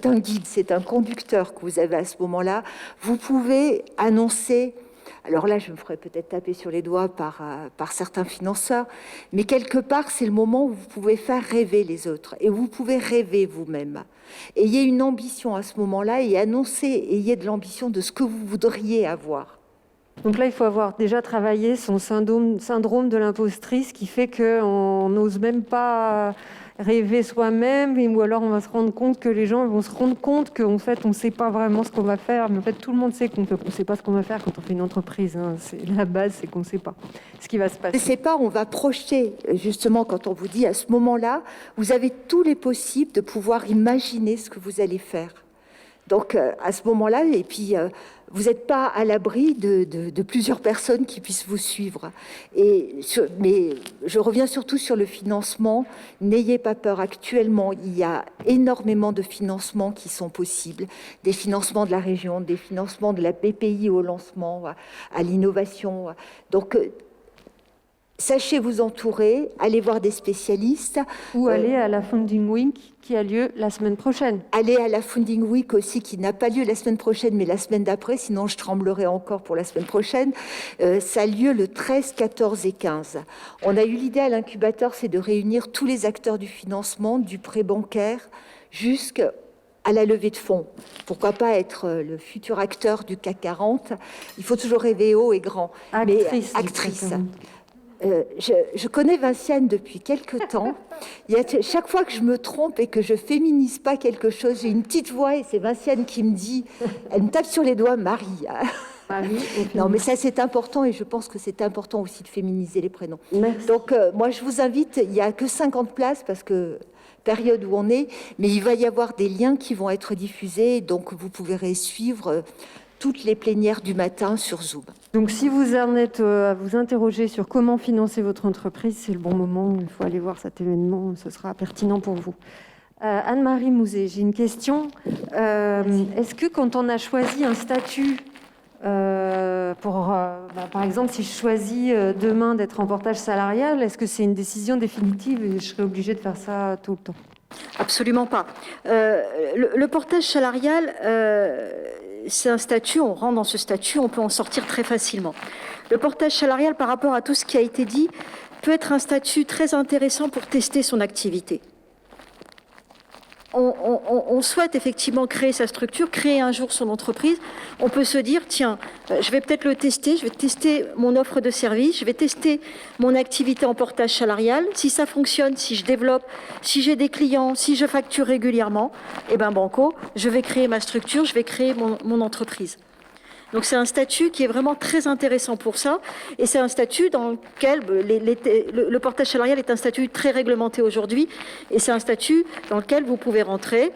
C: un guide, c'est un conducteur que vous avez à ce moment-là. Vous pouvez annoncer, alors là, je me ferai peut-être taper sur les doigts par certains financeurs, mais quelque part, c'est le moment où vous pouvez faire rêver les autres et vous pouvez rêver vous-même. Ayez une ambition à ce moment-là et ayez de l'ambition de ce que vous voudriez avoir.
A: Donc là, il faut avoir déjà travaillé son syndrome de l'impostrice qui fait qu'on n'ose même pas rêver soi-même, ou alors on va se rendre compte que les gens vont se rendre compte qu'en fait, on ne sait pas vraiment ce qu'on va faire. Mais en fait, tout le monde sait qu'on ne sait pas ce qu'on va faire quand on fait une entreprise. Hein. La base, c'est qu'on ne sait pas ce qui va se passer.
C: Je ne sais pas, on va projeter, justement, quand on vous dit à ce moment-là, vous avez tous les possibles de pouvoir imaginer ce que vous allez faire. Donc, à ce moment-là, et puis... vous n'êtes pas à l'abri de plusieurs personnes qui puissent vous suivre. Mais je reviens surtout sur le financement. N'ayez pas peur. Actuellement, il y a énormément de financements qui sont possibles. Des financements de la région, des financements de la BPI au lancement, à l'innovation. Donc, sachez vous entourer, allez voir des spécialistes.
A: Ou aller à la Funding Week qui a lieu la semaine prochaine.
C: Allez à la Funding Week aussi, qui n'a pas lieu la semaine prochaine, mais la semaine d'après, sinon je tremblerai encore pour la semaine prochaine. Ça a lieu le 13, 14 et 15. On a eu l'idée à l'incubateur, c'est de réunir tous les acteurs du financement, du prêt bancaire jusqu'à la levée de fonds. Pourquoi pas être le futur acteur du CAC 40? Il faut toujours rêver haut et grand.
A: Actrice.
C: Mais actrice. Je connais Vinciane depuis quelque temps. Chaque fois que je me trompe et que je féminise pas quelque chose, j'ai une petite voix et c'est Vinciane qui me dit, elle me tape sur les doigts, Marie. Non, mais ça c'est important et je pense que c'est important aussi de féminiser les prénoms.
A: Merci.
C: Donc moi je vous invite, il n'y a que 50 places parce que période où on est, mais il va y avoir des liens qui vont être diffusés, donc vous pourrez suivre toutes les plénières du matin sur Zoom.
A: Donc si vous en êtes à vous interroger sur comment financer votre entreprise, c'est le bon moment, il faut aller voir cet événement, ce sera pertinent pour vous. Anne-Marie Mouzet, j'ai une question. Est-ce que quand on a choisi un statut, par exemple, si je choisis demain d'être en portage salarial, est-ce que c'est une décision définitive et je serai obligée de faire ça tout le temps?
E: Absolument pas. Le portage salarial, c'est un statut, on rentre dans ce statut, on peut en sortir très facilement. Le portage salarial, par rapport à tout ce qui a été dit, peut être un statut très intéressant pour tester son activité. On souhaite effectivement créer sa structure, créer un jour son entreprise. On peut se dire, tiens, je vais peut-être le tester, je vais tester mon offre de service, je vais tester mon activité en portage salarial. Si ça fonctionne, si je développe, si j'ai des clients, si je facture régulièrement, eh ben banco, je vais créer ma structure, je vais créer mon entreprise. Donc c'est un statut qui est vraiment très intéressant pour ça, et c'est un statut dans lequel le portage salarial est un statut très réglementé aujourd'hui, et c'est un statut dans lequel vous pouvez rentrer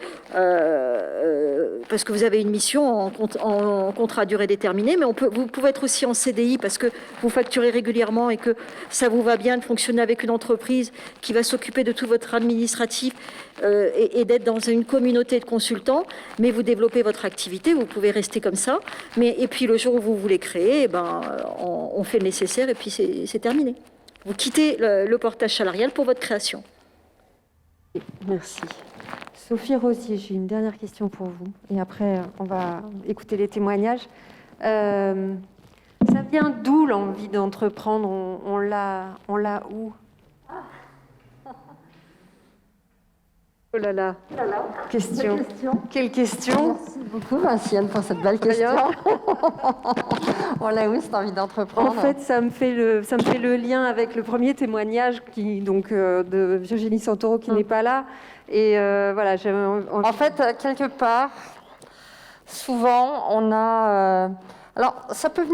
E: parce que vous avez une mission en contrat à durée déterminée, mais vous pouvez être aussi en CDI parce que vous facturez régulièrement et que ça vous va bien de fonctionner avec une entreprise qui va s'occuper de tout votre administratif et d'être dans une communauté de consultants, mais vous développez votre activité, vous pouvez rester comme ça, et puis le jour où vous voulez créer, on fait le nécessaire et puis c'est terminé. Vous quittez le portage salarial pour votre création.
A: Merci. Sophie Rosier, j'ai une dernière question pour vous. Et après, on va écouter les témoignages. Ça vient d'où l'envie d'entreprendre? On l'a où? Oh là là, question. Quelle question?
B: Merci beaucoup, Vinciane, pour cette belle question. On l'a où, cette envie d'entreprendre?
A: En fait, ça me fait le lien avec le premier témoignage de Virginie Santoro qui n'est pas là. Et voilà,
B: En fait, quelque part, souvent, on a... alors, ça peut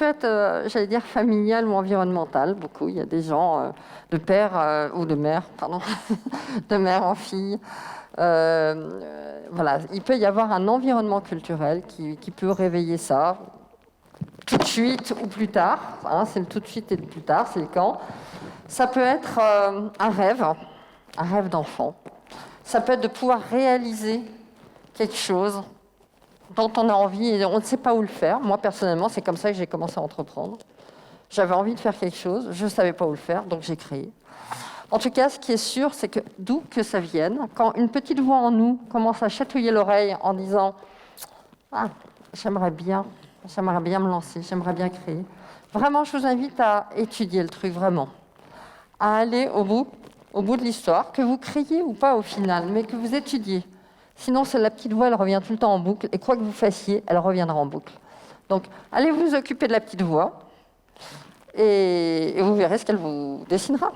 B: être, j'allais dire, familial ou environnemental, beaucoup. Il y a des gens de père ou de mère, pardon, de mère en fille. Voilà, il peut y avoir un environnement culturel qui peut réveiller ça tout de suite ou plus tard. Hein, c'est le tout de suite et le plus tard, c'est le quand. Ça peut être un rêve d'enfant. Ça peut être de pouvoir réaliser quelque chose dont on a envie et on ne sait pas où le faire. Moi, personnellement, c'est comme ça que j'ai commencé à entreprendre. J'avais envie de faire quelque chose, je ne savais pas où le faire, donc j'ai créé. En tout cas, ce qui est sûr, c'est que d'où que ça vienne, quand une petite voix en nous commence à chatouiller l'oreille en disant « Ah, j'aimerais bien me lancer, j'aimerais bien créer », vraiment, je vous invite à étudier le truc, vraiment. À aller au bout de l'histoire, que vous créiez ou pas au final, mais que vous étudiez. Sinon, la petite voix, elle revient tout le temps en boucle, et quoi que vous fassiez, elle reviendra en boucle. Donc, allez vous occuper de la petite voix, et vous verrez ce qu'elle vous dessinera.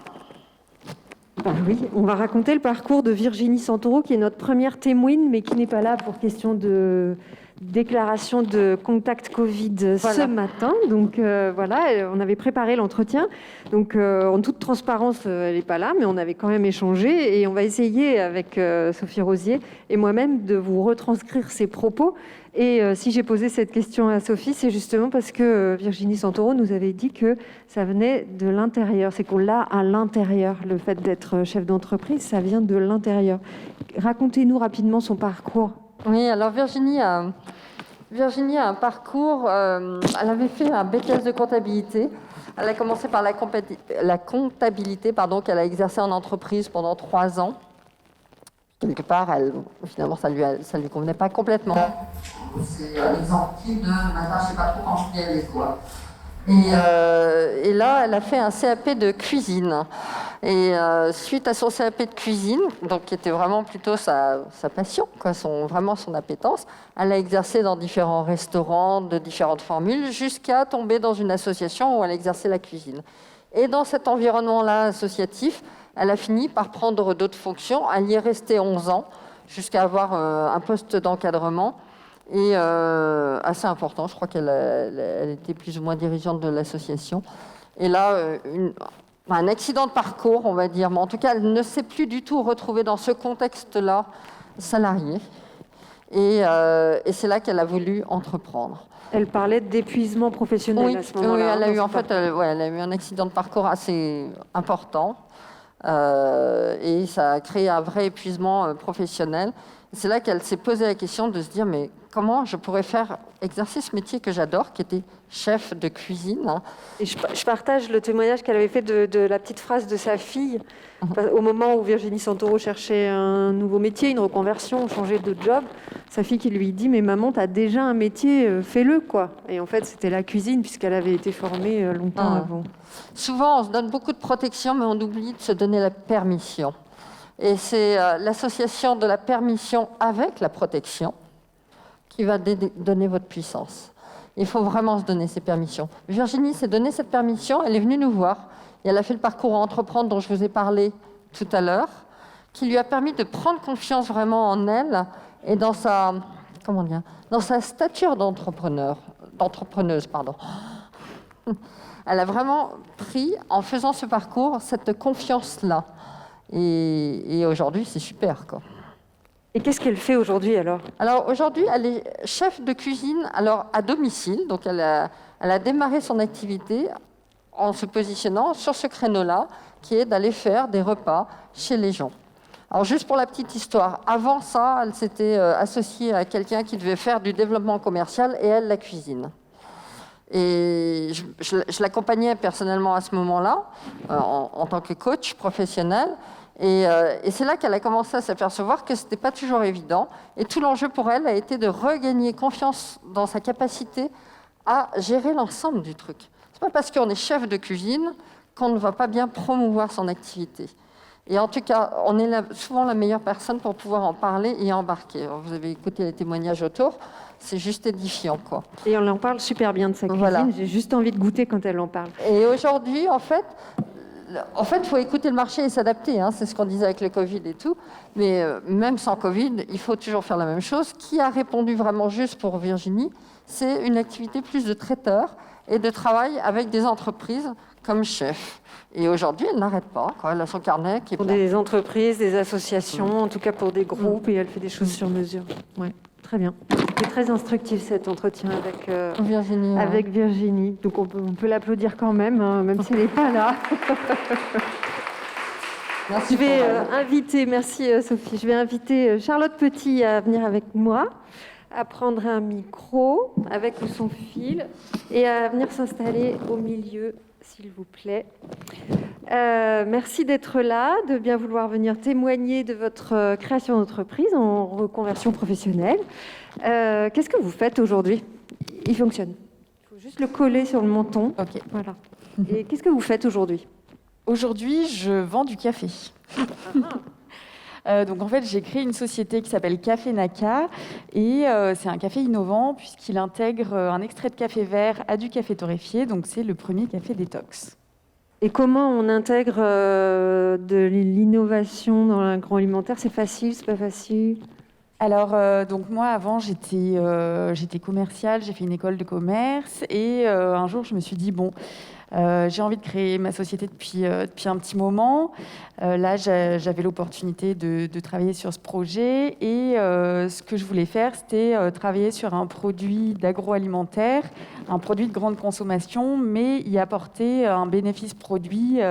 A: Oui, on va raconter le parcours de Virginie Santoro, qui est notre première témoine, mais qui n'est pas là pour question de déclaration de contact Covid ce matin. Donc voilà, on avait préparé l'entretien. Donc en toute transparence, elle n'est pas là, mais on avait quand même échangé. Et on va essayer avec Sophie Rosier et moi-même de vous retranscrire ses propos. Et si j'ai posé cette question à Sophie, c'est justement parce que Virginie Santoro nous avait dit que ça venait de l'intérieur. C'est qu'on l'a à l'intérieur. Le fait d'être chef d'entreprise, ça vient de l'intérieur. Racontez-nous rapidement son parcours.
B: Oui, alors Virginie a un parcours, elle avait fait un BTS de comptabilité. Elle a commencé par la comptabilité, qu'elle a exercé en entreprise pendant 3 ans. Quelque part, finalement, ça lui convenait pas complètement. C'est un exemple type de « matin, je sais pas trop quand je vais aller, quoi ». Et là, elle a fait un CAP de cuisine. Et suite à son CAP de cuisine, donc qui était vraiment plutôt sa passion, quoi, vraiment son appétence, elle a exercé dans différents restaurants de différentes formules jusqu'à tomber dans une association où elle exerçait la cuisine. Et dans cet environnement-là associatif, elle a fini par prendre d'autres fonctions. Elle y est restée 11 ans jusqu'à avoir un poste d'encadrement. Et assez important, je crois elle était plus ou moins dirigeante de l'association. Et là, un accident de parcours, on va dire, mais en tout cas, elle ne s'est plus du tout retrouvée dans ce contexte-là salariée. Et c'est là qu'elle a voulu entreprendre.
A: Elle parlait d'épuisement professionnel à ce moment-là.
B: Oui, elle a eu elle a eu un accident de parcours assez important. Et ça a créé un vrai épuisement professionnel. C'est là qu'elle s'est posé la question de se dire mais comment je pourrais exercer ce métier que j'adore, qui était chef de cuisine.
A: Et je partage le témoignage qu'elle avait fait de la petite phrase de sa fille au moment où Virginie Santoro cherchait un nouveau métier, une reconversion, changer de job. Sa fille qui lui dit mais maman, t'as déjà un métier, fais-le quoi. Et en fait c'était la cuisine puisqu'elle avait été formée longtemps avant.
B: Souvent on se donne beaucoup de protection mais on oublie de se donner la permission. Et c'est l'association de la permission avec la protection qui va donner votre puissance. Il faut vraiment se donner ces permissions. Virginie s'est donné cette permission, elle est venue nous voir, et elle a fait le parcours à entreprendre dont je vous ai parlé tout à l'heure, qui lui a permis de prendre confiance vraiment en elle et dans sa stature d'entrepreneuse. Elle a vraiment pris, en faisant ce parcours, cette confiance-là. Et aujourd'hui, c'est super, quoi.
A: Et qu'est-ce qu'elle fait aujourd'hui alors ?
B: Alors aujourd'hui, elle est chef de cuisine à domicile. Donc elle a démarré son activité en se positionnant sur ce créneau-là, qui est d'aller faire des repas chez les gens. Alors juste pour la petite histoire, avant ça, elle s'était associée à quelqu'un qui devait faire du développement commercial et elle, la cuisine. Et je l'accompagnais personnellement à ce moment-là, en tant que coach professionnel. Et c'est là qu'elle a commencé à s'apercevoir que ce n'était pas toujours évident. Et tout l'enjeu pour elle a été de regagner confiance dans sa capacité à gérer l'ensemble du truc. Ce n'est pas parce qu'on est chef de cuisine qu'on ne va pas bien promouvoir son activité. Et en tout cas, on est souvent la meilleure personne pour pouvoir en parler et embarquer. Alors, vous avez écouté les témoignages autour, c'est juste édifiant, quoi.
A: Et on en parle super bien de sa cuisine, voilà. J'ai juste envie de goûter quand elle en parle.
B: Et aujourd'hui, en fait, il faut écouter le marché et s'adapter. C'est ce qu'on disait avec le Covid et tout. Mais même sans Covid, il faut toujours faire la même chose. Qui a répondu vraiment juste pour Virginie ? C'est une activité plus de traiteur et de travail avec des entreprises comme chef. Et aujourd'hui, elle n'arrête pas. Elle a son carnet qui est
A: pour
B: plein.
A: Des entreprises, des associations, en tout cas pour des groupes, et elle fait des choses sur mesure. Ouais, très bien. C'était très instructif cet entretien avec Virginie. Avec Virginie. Donc on peut l'applaudir quand même, même si elle n'est pas là.
B: Merci.
A: Je vais inviter, merci Sophie, je vais inviter Charlotte Petit à venir avec moi, à prendre un micro avec ou sans fil et à venir s'installer au milieu, s'il vous plaît. Merci d'être là, de bien vouloir venir témoigner de votre création d'entreprise en reconversion professionnelle. Qu'est-ce que vous faites aujourd'hui ? Il fonctionne. Il faut juste le coller sur le menton.
G: Ok.
A: Voilà. Et qu'est-ce que vous faites aujourd'hui ?
G: Aujourd'hui, je vends du café. Donc en fait, j'ai créé une société qui s'appelle Café Naka et c'est un café innovant puisqu'il intègre un extrait de café vert à du café torréfié. Donc c'est le premier café détox.
A: Et comment on intègre de l'innovation dans l'agroalimentaire ? C'est facile, c'est pas facile ?
G: Alors, donc moi, avant, j'étais commerciale, j'ai fait une école de commerce et un jour, je me suis dit, bon, j'ai envie de créer ma société depuis un petit moment. Là, j'avais l'opportunité de travailler sur ce projet et ce que je voulais faire, c'était travailler sur un produit d'agroalimentaire, un produit de grande consommation, mais y apporter un bénéfice produit.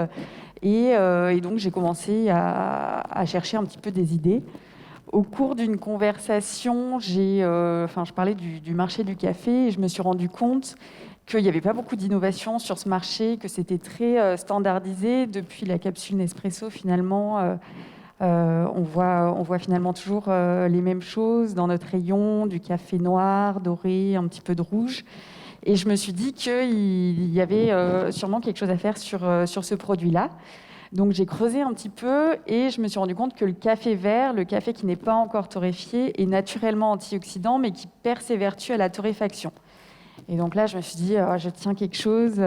G: Et donc, j'ai commencé à chercher un petit peu des idées. Au cours d'une conversation, je parlais du marché du café et je me suis rendu compte qu'il n'y avait pas beaucoup d'innovation sur ce marché, que c'était très standardisé. Depuis la capsule Nespresso, finalement, on voit finalement toujours les mêmes choses dans notre rayon, du café noir, doré, un petit peu de rouge. Et je me suis dit qu'il y avait sûrement quelque chose à faire sur ce produit-là. Donc j'ai creusé un petit peu et je me suis rendu compte que le café vert, le café qui n'est pas encore torréfié, est naturellement antioxydant, mais qui perd ses vertus à la torréfaction. Et donc là, je me suis dit, je tiens quelque chose.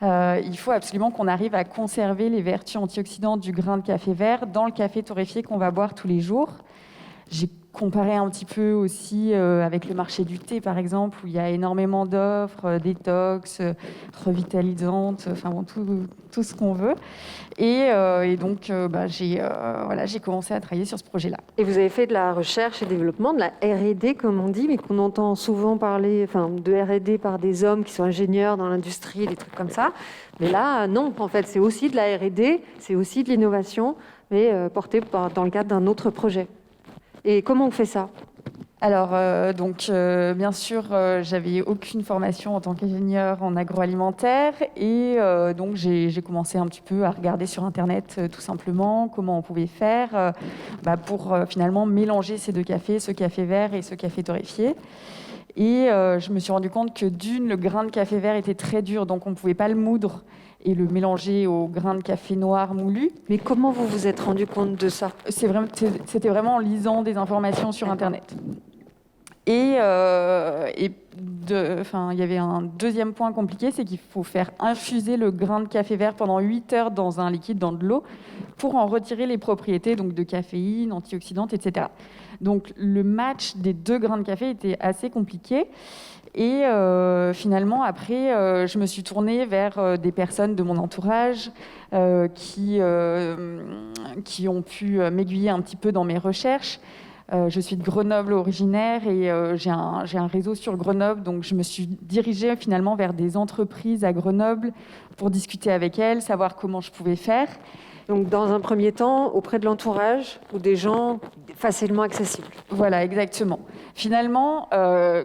G: Il faut absolument qu'on arrive à conserver les vertus antioxydantes du grain de café vert dans le café torréfié qu'on va boire tous les jours. J'ai comparé un petit peu aussi avec le marché du thé, par exemple, où il y a énormément d'offres, détox, revitalisantes, enfin bon, tout ce qu'on veut. Et donc, j'ai commencé à travailler sur ce projet-là.
A: Et vous avez fait de la recherche et développement, de la R&D, comme on dit, mais qu'on entend souvent parler de R&D par des hommes qui sont ingénieurs dans l'industrie, des trucs comme ça. Mais là, non, en fait, c'est aussi de la R&D, c'est aussi de l'innovation, mais portée dans le cadre d'un autre projet. Et comment on fait ça ?
G: Alors, bien sûr, j'avais aucune formation en tant qu'ingénieur en agroalimentaire et donc j'ai commencé un petit peu à regarder sur Internet tout simplement comment on pouvait faire pour finalement mélanger ces deux cafés, ce café vert et ce café torréfié. Et je me suis rendu compte que le grain de café vert était très dur, donc on ne pouvait pas le moudre et le mélanger au grain de café noir moulu.
A: Mais comment vous vous êtes rendu compte de ça ?
G: C'était vraiment en lisant des informations sur Internet. Et il y avait un deuxième point compliqué, c'est qu'il faut faire infuser le grain de café vert pendant 8 heures dans un liquide, dans de l'eau, pour en retirer les propriétés donc de caféine, antioxydantes, etc. Donc le match des deux grains de café était assez compliqué. Et finalement, après, je me suis tournée vers des personnes de mon entourage qui ont pu m'aiguiller un petit peu dans mes recherches. Je suis de Grenoble originaire et j'ai un réseau sur Grenoble, donc je me suis dirigée finalement vers des entreprises à Grenoble pour discuter avec elles, savoir comment je pouvais faire.
A: Donc dans un premier temps, auprès de l'entourage ou des gens facilement accessibles.
G: Voilà, exactement. Finalement,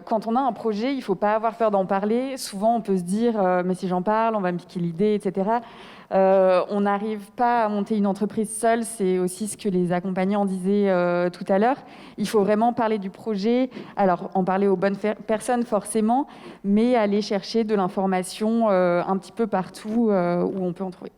G: quand on a un projet, il ne faut pas avoir peur d'en parler. Souvent, on peut se dire « mais si j'en parle, on va me piquer l'idée, etc. » On n'arrive pas à monter une entreprise seule, c'est aussi ce que les accompagnants disaient tout à l'heure. Il faut vraiment parler du projet, alors en parler aux bonnes personnes forcément, mais aller chercher de l'information un petit peu partout où on peut en trouver.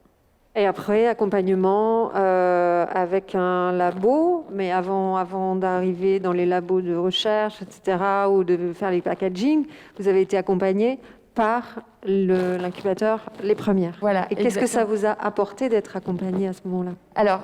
A: Et après, accompagnement avec un labo, mais avant d'arriver dans les labos de recherche, etc., ou de faire les packaging, vous avez été accompagné par l'incubateur Les Premières.
G: Voilà,
A: et qu'est-ce que ça vous a apporté d'être accompagné à ce moment-là ?
G: Alors,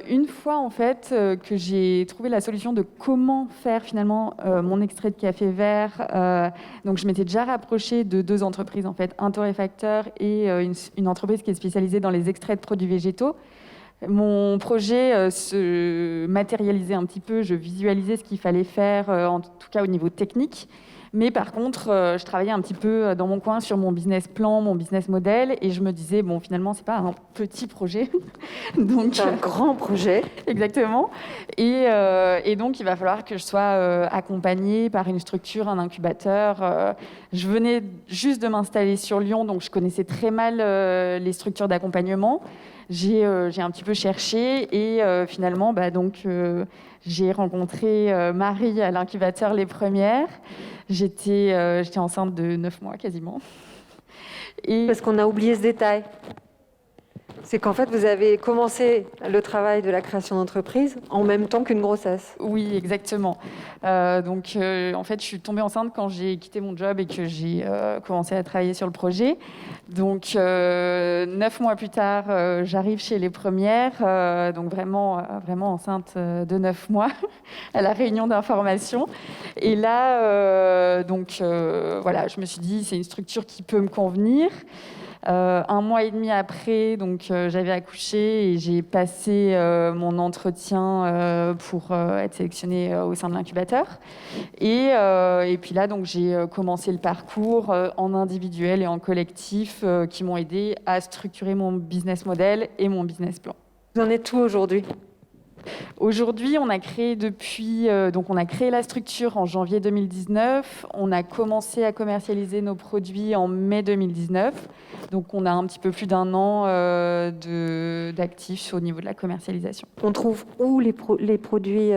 G: une fois en fait que j'ai trouvé la solution de comment faire finalement mon extrait de café vert, donc je m'étais déjà rapprochée de 2 entreprises en fait, un torréfacteur et une entreprise qui est spécialisée dans les extraits de produits végétaux. Mon projet se matérialisait un petit peu, je visualisais ce qu'il fallait faire, en tout cas au niveau technique. Mais par contre, je travaillais un petit peu dans mon coin sur mon business plan, mon business model, et je me disais, bon, finalement, c'est pas un petit projet. Donc,
A: c'est un grand projet.
G: Exactement. Et donc, il va falloir que je sois accompagnée par une structure, un incubateur. Je venais juste de m'installer sur Lyon, donc je connaissais très mal les structures d'accompagnement. J'ai un petit peu cherché et finalement, j'ai rencontré Marie à l'incubateur Les Premières. J'étais enceinte de 9 mois quasiment. Et
A: parce qu'on a oublié ce détail. C'est qu'en fait, vous avez commencé le travail de la création d'entreprise en même temps qu'une grossesse.
G: Oui, exactement. En fait, je suis tombée enceinte quand j'ai quitté mon job et que j'ai commencé à travailler sur le projet. Donc, 9 mois plus tard, j'arrive chez Les Premières, donc vraiment enceinte de 9 mois, à la réunion d'information. Et là, je me suis dit, c'est une structure qui peut me convenir. 1 mois et demi après, j'avais accouché et j'ai passé mon entretien pour être sélectionnée au sein de l'incubateur. Et puis là, j'ai commencé le parcours en individuel et en collectif qui m'ont aidé à structurer mon business model et mon business plan.
A: Vous en êtes où aujourd'hui ?
G: Aujourd'hui, on a créé la structure en janvier 2019. On a commencé à commercialiser nos produits en mai 2019. Donc, on a un petit peu plus d'1 an d'actifs au niveau de la commercialisation.
A: On trouve où les produits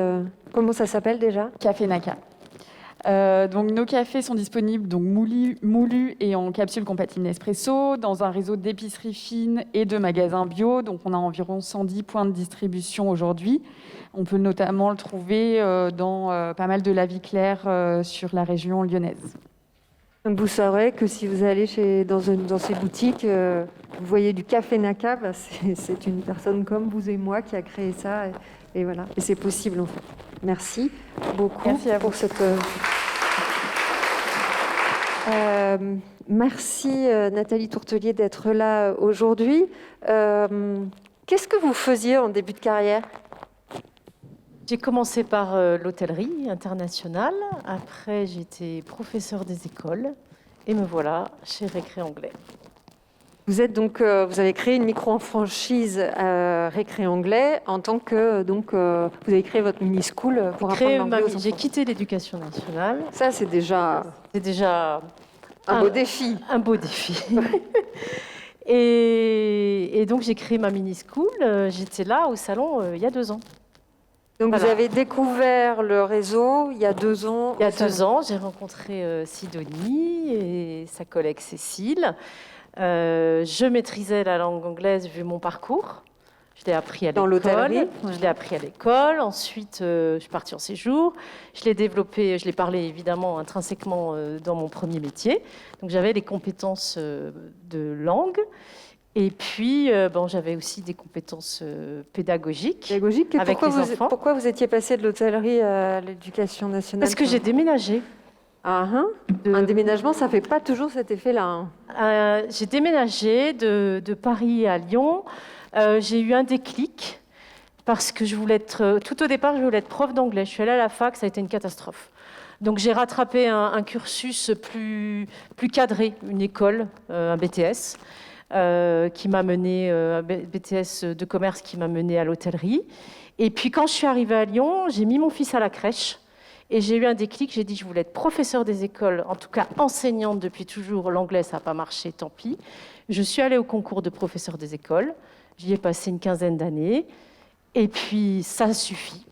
A: Comment ça s'appelle déjà ?
G: Café Naka. Donc nos cafés sont disponibles donc moulus et en capsule compatible Nespresso dans un réseau d'épiceries fines et de magasins bio. Donc on a environ 110 points de distribution aujourd'hui. On peut notamment le trouver dans pas mal de La Vie Claire sur la région lyonnaise.
A: Donc vous saurez que si vous allez dans ces boutiques, vous voyez du café Naka, bah, c'est une personne comme vous et moi qui a créé ça. Et voilà, et c'est possible en fait. Merci beaucoup.
G: Merci à vous.
A: Pour cette... merci Nathalie Tourtelier d'être là aujourd'hui. Qu'est-ce que vous faisiez en début de carrière ?
H: J'ai commencé par l'hôtellerie internationale. Après, j'étais professeur des écoles. Et me voilà chez Récré Anglais.
A: Vous êtes donc, vous avez créé une micro-franchise Récré Anglais en tant que vous avez créé votre mini-school pour apprendre l'anglais aux enfants.
H: J'ai quitté l'éducation nationale.
A: Ça, c'est déjà un beau défi.
H: Un beau défi. Et donc, j'ai créé ma mini-school. J'étais là au salon il y a 2 ans.
A: Donc,
H: voilà.
A: Vous avez découvert le réseau il y a 2 ans.
H: Il y a 2 ans, j'ai rencontré Sidonie et sa collègue Cécile. Je maîtrisais la langue anglaise vu mon parcours. Je l'ai appris à l'école.
A: Dans l'hôtellerie.
H: Je l'ai appris à l'école. Ensuite, je suis partie en séjour. Je l'ai développé, je l'ai parlé évidemment intrinsèquement dans mon premier métier. Donc j'avais les compétences de langue. Et puis, j'avais aussi des compétences pédagogiques. Avec les enfants.
A: Pourquoi vous étiez passé de l'hôtellerie à l'éducation nationale ?
H: Parce que j'ai déménagé.
A: Un déménagement, ça ne fait pas toujours cet effet-là.
H: J'ai déménagé de Paris à Lyon. J'ai eu un déclic parce que je voulais être... Tout au départ, je voulais être prof d'anglais. Je suis allée à la fac, ça a été une catastrophe. Donc j'ai rattrapé un cursus plus cadré, une école, un BTS. Qui m'a mené, BTS de commerce qui m'a mené à l'hôtellerie. Et puis quand je suis arrivée à Lyon, j'ai mis mon fils à la crèche et j'ai eu un déclic. J'ai dit que je voulais être professeure des écoles, en tout cas enseignante depuis toujours. L'anglais, ça n'a pas marché, tant pis. Je suis allée au concours de professeur des écoles. J'y ai passé une 15aine d'années. Et puis ça suffit.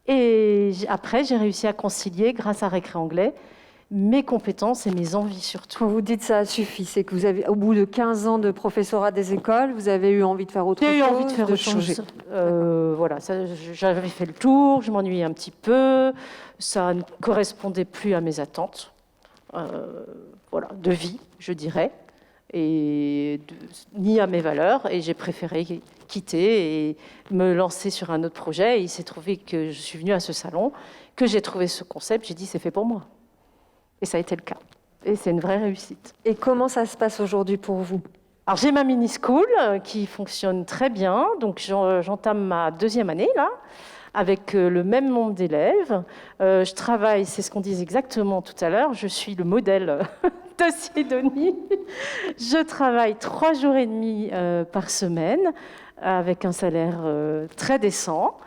H: Et après, j'ai réussi à concilier, grâce à Récré Anglais, mes compétences et mes envies surtout.
A: Quand vous dites ça suffit, c'est que vous avez, au bout de 15 ans de professorat des écoles, vous avez eu envie de faire autre chose.
H: J'ai eu envie de faire autre chose. Voilà, j'avais fait le tour, je m'ennuyais un petit peu, ça ne correspondait plus à mes attentes, de vie, je dirais, ni à mes valeurs, et j'ai préféré quitter et me lancer sur un autre projet. Et il s'est trouvé que je suis venue à ce salon, que j'ai trouvé ce concept, j'ai dit c'est fait pour moi. Et ça a été le cas. Et c'est une vraie réussite.
A: Et comment ça se passe aujourd'hui pour vous ?
H: Alors, j'ai ma mini-school qui fonctionne très bien. Donc, j'entame ma 2e année, là, avec le même nombre d'élèves. Je travaille, c'est ce qu'on disait exactement tout à l'heure, je suis le modèle de Sidonie. Je travaille 3 jours et demi par semaine, avec un salaire très décent.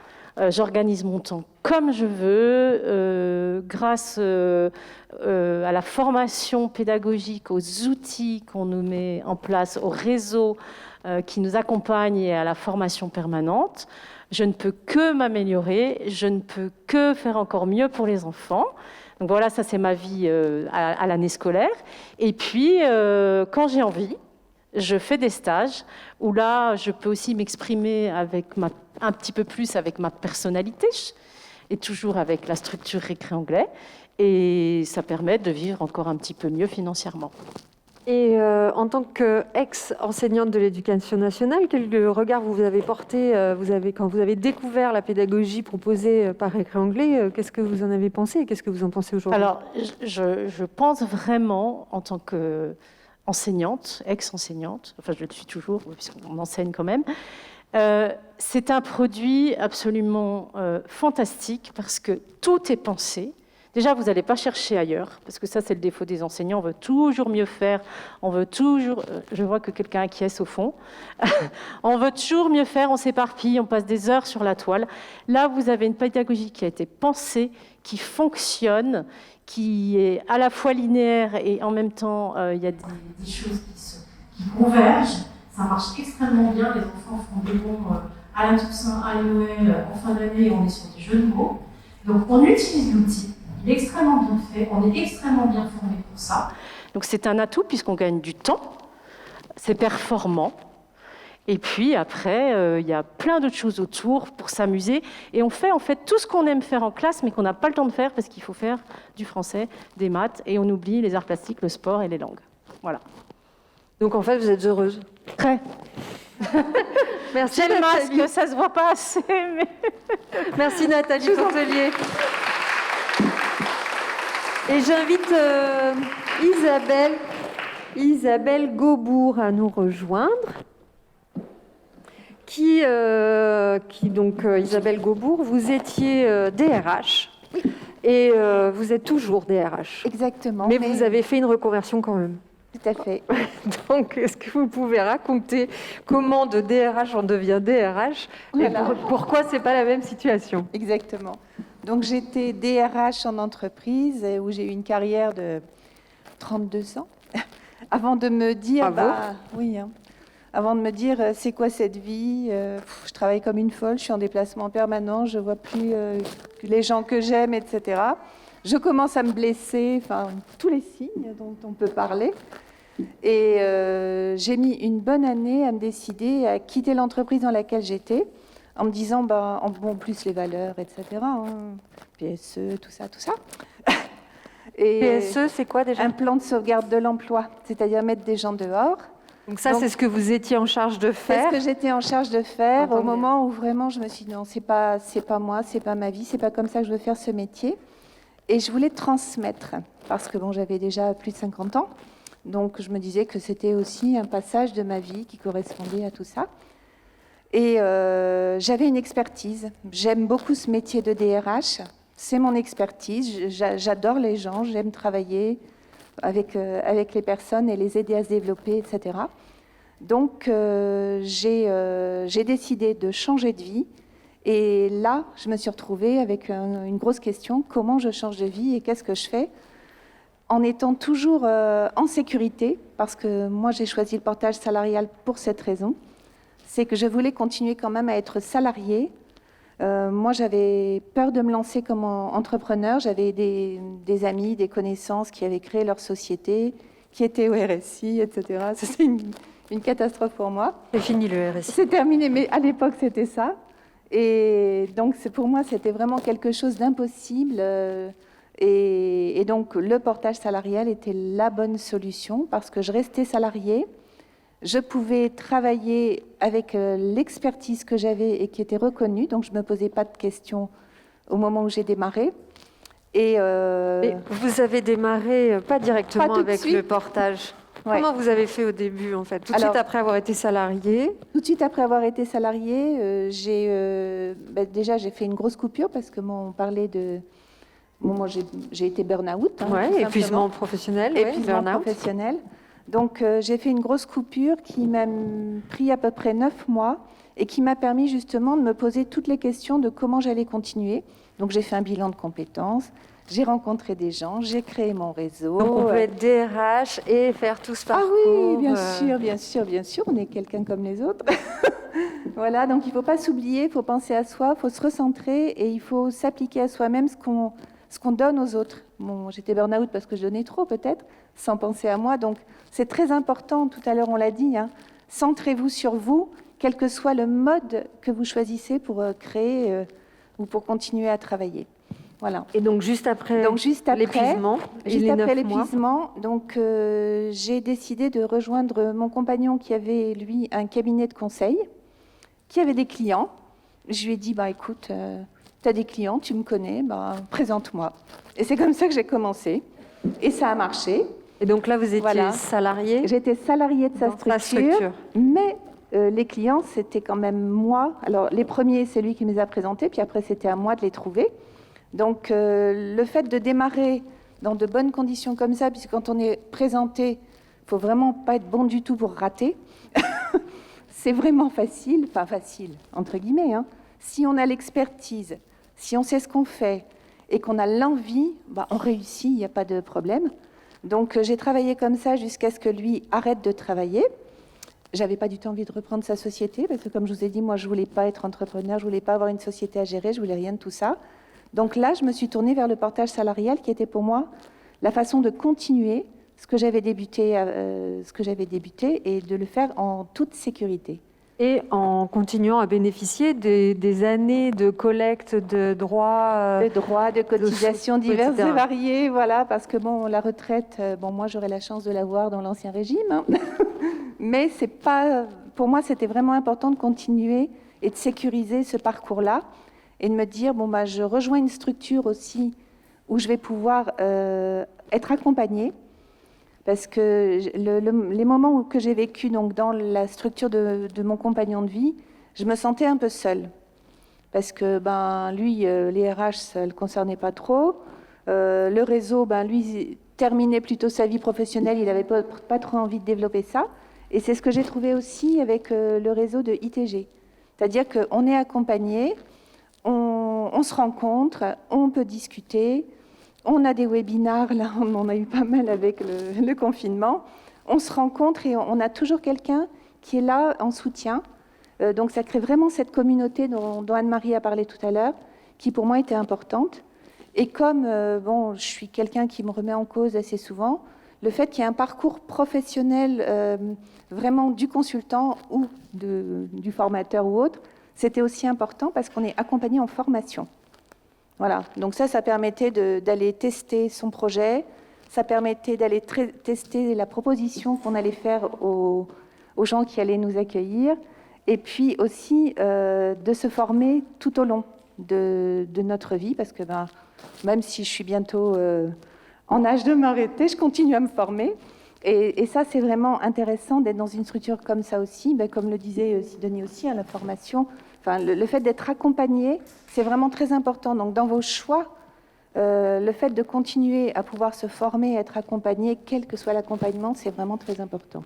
H: J'organise mon temps comme je veux, grâce à la formation pédagogique, aux outils qu'on nous met en place, au réseau qui nous accompagne et à la formation permanente. Je ne peux que m'améliorer, je ne peux que faire encore mieux pour les enfants. Donc voilà, ça c'est ma vie à l'année scolaire. Et puis, quand j'ai envie, je fais des stages où là, je peux aussi m'exprimer un petit peu plus avec ma personnalité et toujours avec la structure Récré Anglais. Et ça permet de vivre encore un petit peu mieux financièrement.
A: Et en tant qu'ex-enseignante de l'éducation nationale, quel regard vous avez porté quand vous avez découvert la pédagogie proposée par Récré Anglais, qu'est-ce que vous en avez pensé et qu'est-ce que vous en pensez aujourd'hui ?
H: Alors, je pense vraiment, en tant qu'enseignante, ex-enseignante, enfin je le suis toujours, puisqu'on enseigne quand même, c'est un produit absolument fantastique parce que tout est pensé. Déjà, vous n'allez pas chercher ailleurs, parce que ça, c'est le défaut des enseignants. On veut toujours mieux faire. On veut toujours... Je vois que quelqu'un acquiesce au fond. On veut toujours mieux faire, on s'éparpille, on passe des heures sur la toile. Là, vous avez une pédagogie qui a été pensée, qui fonctionne, qui est à la fois linéaire et en même temps, il y a des choses qui convergent. Ça marche extrêmement bien. Les enfants font des bons à la Toussaint, à Noël, en fin d'année, on est sur des jeux de mots. Donc, on utilise l'outil. il est extrêmement bien fait, on est extrêmement bien formé pour ça. Donc c'est un atout puisqu'on gagne du temps, c'est performant. Et puis après, il y a plein d'autres choses autour pour s'amuser. Et on fait en fait tout ce qu'on aime faire en classe, mais qu'on n'a pas le temps de faire parce qu'il faut faire du français, des maths, et on oublie les arts plastiques, le sport et les langues. Voilà.
A: Donc en fait, vous êtes heureuse.
H: Très.
A: Merci
H: J'ai le
A: Nathalie.
H: masque, ça se voit pas assez, mais...
A: Merci Nathalie Portelier. Et j'invite Isabelle Gaubourg à nous rejoindre. Isabelle Gaubourg, vous étiez DRH et vous êtes toujours DRH.
I: Exactement.
A: Mais vous avez fait une reconversion quand même.
I: Tout à fait.
A: Donc, est-ce que vous pouvez raconter comment de DRH on devient DRH et pourquoi c'est pas la même situation?
I: Exactement. Donc j'étais DRH en entreprise où j'ai eu une carrière de 32 ans avant de me dire avant de me dire c'est quoi cette vie, je travaille comme une folle, je suis en déplacement permanent, je vois plus les gens que j'aime, etc. Je commence à me blesser, enfin tous les signes dont on peut parler. Et j'ai mis une bonne année à me décider à quitter l'entreprise dans laquelle j'étais, en me disant, en plus les valeurs, etc. PSE, tout ça. Et
A: PSE, c'est quoi déjà?
I: Un plan de sauvegarde de l'emploi, c'est-à-dire mettre des gens dehors.
A: Donc ça, c'est ce que vous étiez en charge de faire?
I: C'est ce que j'étais en charge de faire au moment où vraiment je me suis dit, non, c'est pas moi, c'est pas ma vie, c'est pas comme ça que je veux faire ce métier. Et je voulais transmettre, parce que j'avais déjà plus de 50 ans. Donc, je me disais que c'était aussi un passage de ma vie qui correspondait à tout ça. Et j'avais une expertise. J'aime beaucoup ce métier de DRH. C'est mon expertise. J'adore les gens. J'aime travailler avec les personnes et les aider à se développer, etc. Donc, j'ai décidé de changer de vie. Et là, je me suis retrouvée avec une grosse question. Comment je change de vie et qu'est-ce que je fais ? En étant toujours en sécurité, parce que moi j'ai choisi le portage salarial pour cette raison, c'est que je voulais continuer quand même à être salariée. Moi j'avais peur de me lancer comme entrepreneur, j'avais des amis, des connaissances qui avaient créé leur société, qui étaient au RSI, etc. C'était une catastrophe pour moi.
A: C'est fini le RSI.
I: C'est terminé, mais à l'époque c'était ça. Et donc pour moi c'était vraiment quelque chose d'impossible. Et donc, le portage salarial était la bonne solution parce que je restais salariée. Je pouvais travailler avec l'expertise que j'avais et qui était reconnue. Donc, je ne me posais pas de questions au moment où j'ai démarré. Et
A: vous avez démarré pas directement avec le portage.
I: Ouais.
A: Comment vous avez fait au début, en fait? Tout de suite après avoir été salariée?
I: Tout de suite après avoir été salariée, déjà, j'ai fait une grosse coupure parce que on parlait de... Moi, j'ai été burn-out.
A: Épuisement professionnel.
I: Épuisement professionnel. Donc, j'ai fait une grosse coupure qui m'a pris à peu près 9 mois et qui m'a permis justement de me poser toutes les questions de comment j'allais continuer. Donc, j'ai fait un bilan de compétences, j'ai rencontré des gens, j'ai créé mon réseau.
A: Donc, on peut être DRH et faire tout ce parcours.
I: Ah oui, bien sûr, on est quelqu'un comme les autres. Voilà, donc il ne faut pas s'oublier, il faut penser à soi, il faut se recentrer et il faut s'appliquer à soi-même ce qu'on donne aux autres. J'étais burn-out parce que je donnais trop peut-être, sans penser à moi. Donc c'est très important, tout à l'heure on l'a dit, centrez-vous sur vous, quel que soit le mode que vous choisissez pour créer ou pour continuer à travailler. Voilà.
A: Et donc juste après l'épuisement,
I: j'ai décidé de rejoindre mon compagnon qui avait, lui, un cabinet de conseil, qui avait des clients. Je lui ai dit, écoute... tu as des clients, tu me connais, présente-moi. Et c'est comme ça que j'ai commencé. Et ça a marché.
A: Et donc là, vous étiez salariée?
I: J'étais salariée de sa structure. Mais les clients, c'était quand même moi. Alors, les premiers, c'est lui qui me les a présentés. Puis après, c'était à moi de les trouver. Donc, le fait de démarrer dans de bonnes conditions comme ça, puisque quand on est présenté, il ne faut vraiment pas être bon du tout pour rater. C'est vraiment facile. Enfin, facile, entre guillemets. Si on a l'expertise, si on sait ce qu'on fait et qu'on a l'envie, on réussit, il n'y a pas de problème. Donc j'ai travaillé comme ça jusqu'à ce que lui arrête de travailler. J'avais pas du tout envie de reprendre sa société parce que comme je vous ai dit, moi je voulais pas être entrepreneur, je voulais pas avoir une société à gérer, je voulais rien de tout ça. Donc là, je me suis tournée vers le portage salarial qui était pour moi la façon de continuer ce que j'avais débuté et de le faire en toute sécurité.
A: Et en continuant à bénéficier des années de collecte de droits.
I: De droits, de cotisations diverses
A: etc.
I: et variées, voilà, parce que bon, la retraite, moi j'aurais la chance de l'avoir dans l'Ancien Régime, hein. Mais c'est pas, pour moi c'était vraiment important de continuer et de sécuriser ce parcours-là et de me dire, je rejoins une structure aussi où je vais pouvoir être accompagnée. Parce que les moments que j'ai vécu donc, dans la structure de mon compagnon de vie, je me sentais un peu seule. Parce que lui, les RH, ça ne le concernait pas trop. Le réseau, lui, terminait plutôt sa vie professionnelle. Il n'avait pas trop envie de développer ça. Et c'est ce que j'ai trouvé aussi avec le réseau de ITG. C'est-à-dire qu'on est accompagné, on se rencontre, on peut discuter. On a des webinars, là, on en a eu pas mal avec le confinement. On se rencontre et on a toujours quelqu'un qui est là en soutien. Donc ça crée vraiment cette communauté dont Anne-Marie a parlé tout à l'heure, qui pour moi était importante. Et comme je suis quelqu'un qui me remet en cause assez souvent, le fait qu'il y ait un parcours professionnel vraiment du consultant ou du formateur ou autre, c'était aussi important parce qu'on est accompagné en formation. Voilà, donc ça permettait d'aller tester son projet, ça permettait d'aller tester la proposition qu'on allait faire aux gens qui allaient nous accueillir, et puis aussi de se former tout au long de notre vie, parce que même si je suis bientôt en âge de m'arrêter, je continue à me former. Et ça, c'est vraiment intéressant d'être dans une structure comme ça aussi, comme le disait Sidonie aussi, la formation. Enfin, le fait d'être accompagné, c'est vraiment très important. Donc, dans vos choix, le fait de continuer à pouvoir se former, être accompagné, quel que soit l'accompagnement, c'est vraiment très important.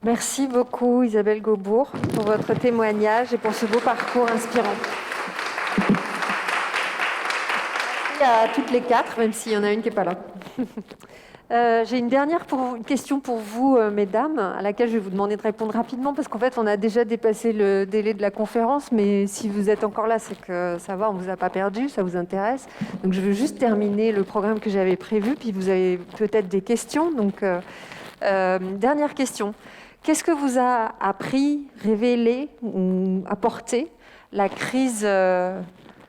A: Merci beaucoup Isabelle Gaubourg pour votre témoignage et pour ce beau parcours inspirant. Merci à toutes les quatre, même s'il y en a une qui n'est pas là. J'ai une dernière question pour vous, mesdames, à laquelle je vais vous demander de répondre rapidement, parce qu'en fait, on a déjà dépassé le délai de la conférence, mais si vous êtes encore là, c'est que ça va, on ne vous a pas perdu, ça vous intéresse. Donc, je veux juste terminer le programme que j'avais prévu, puis vous avez peut-être des questions. Donc, dernière question. Qu'est-ce que vous a appris, révélé ou apporté la crise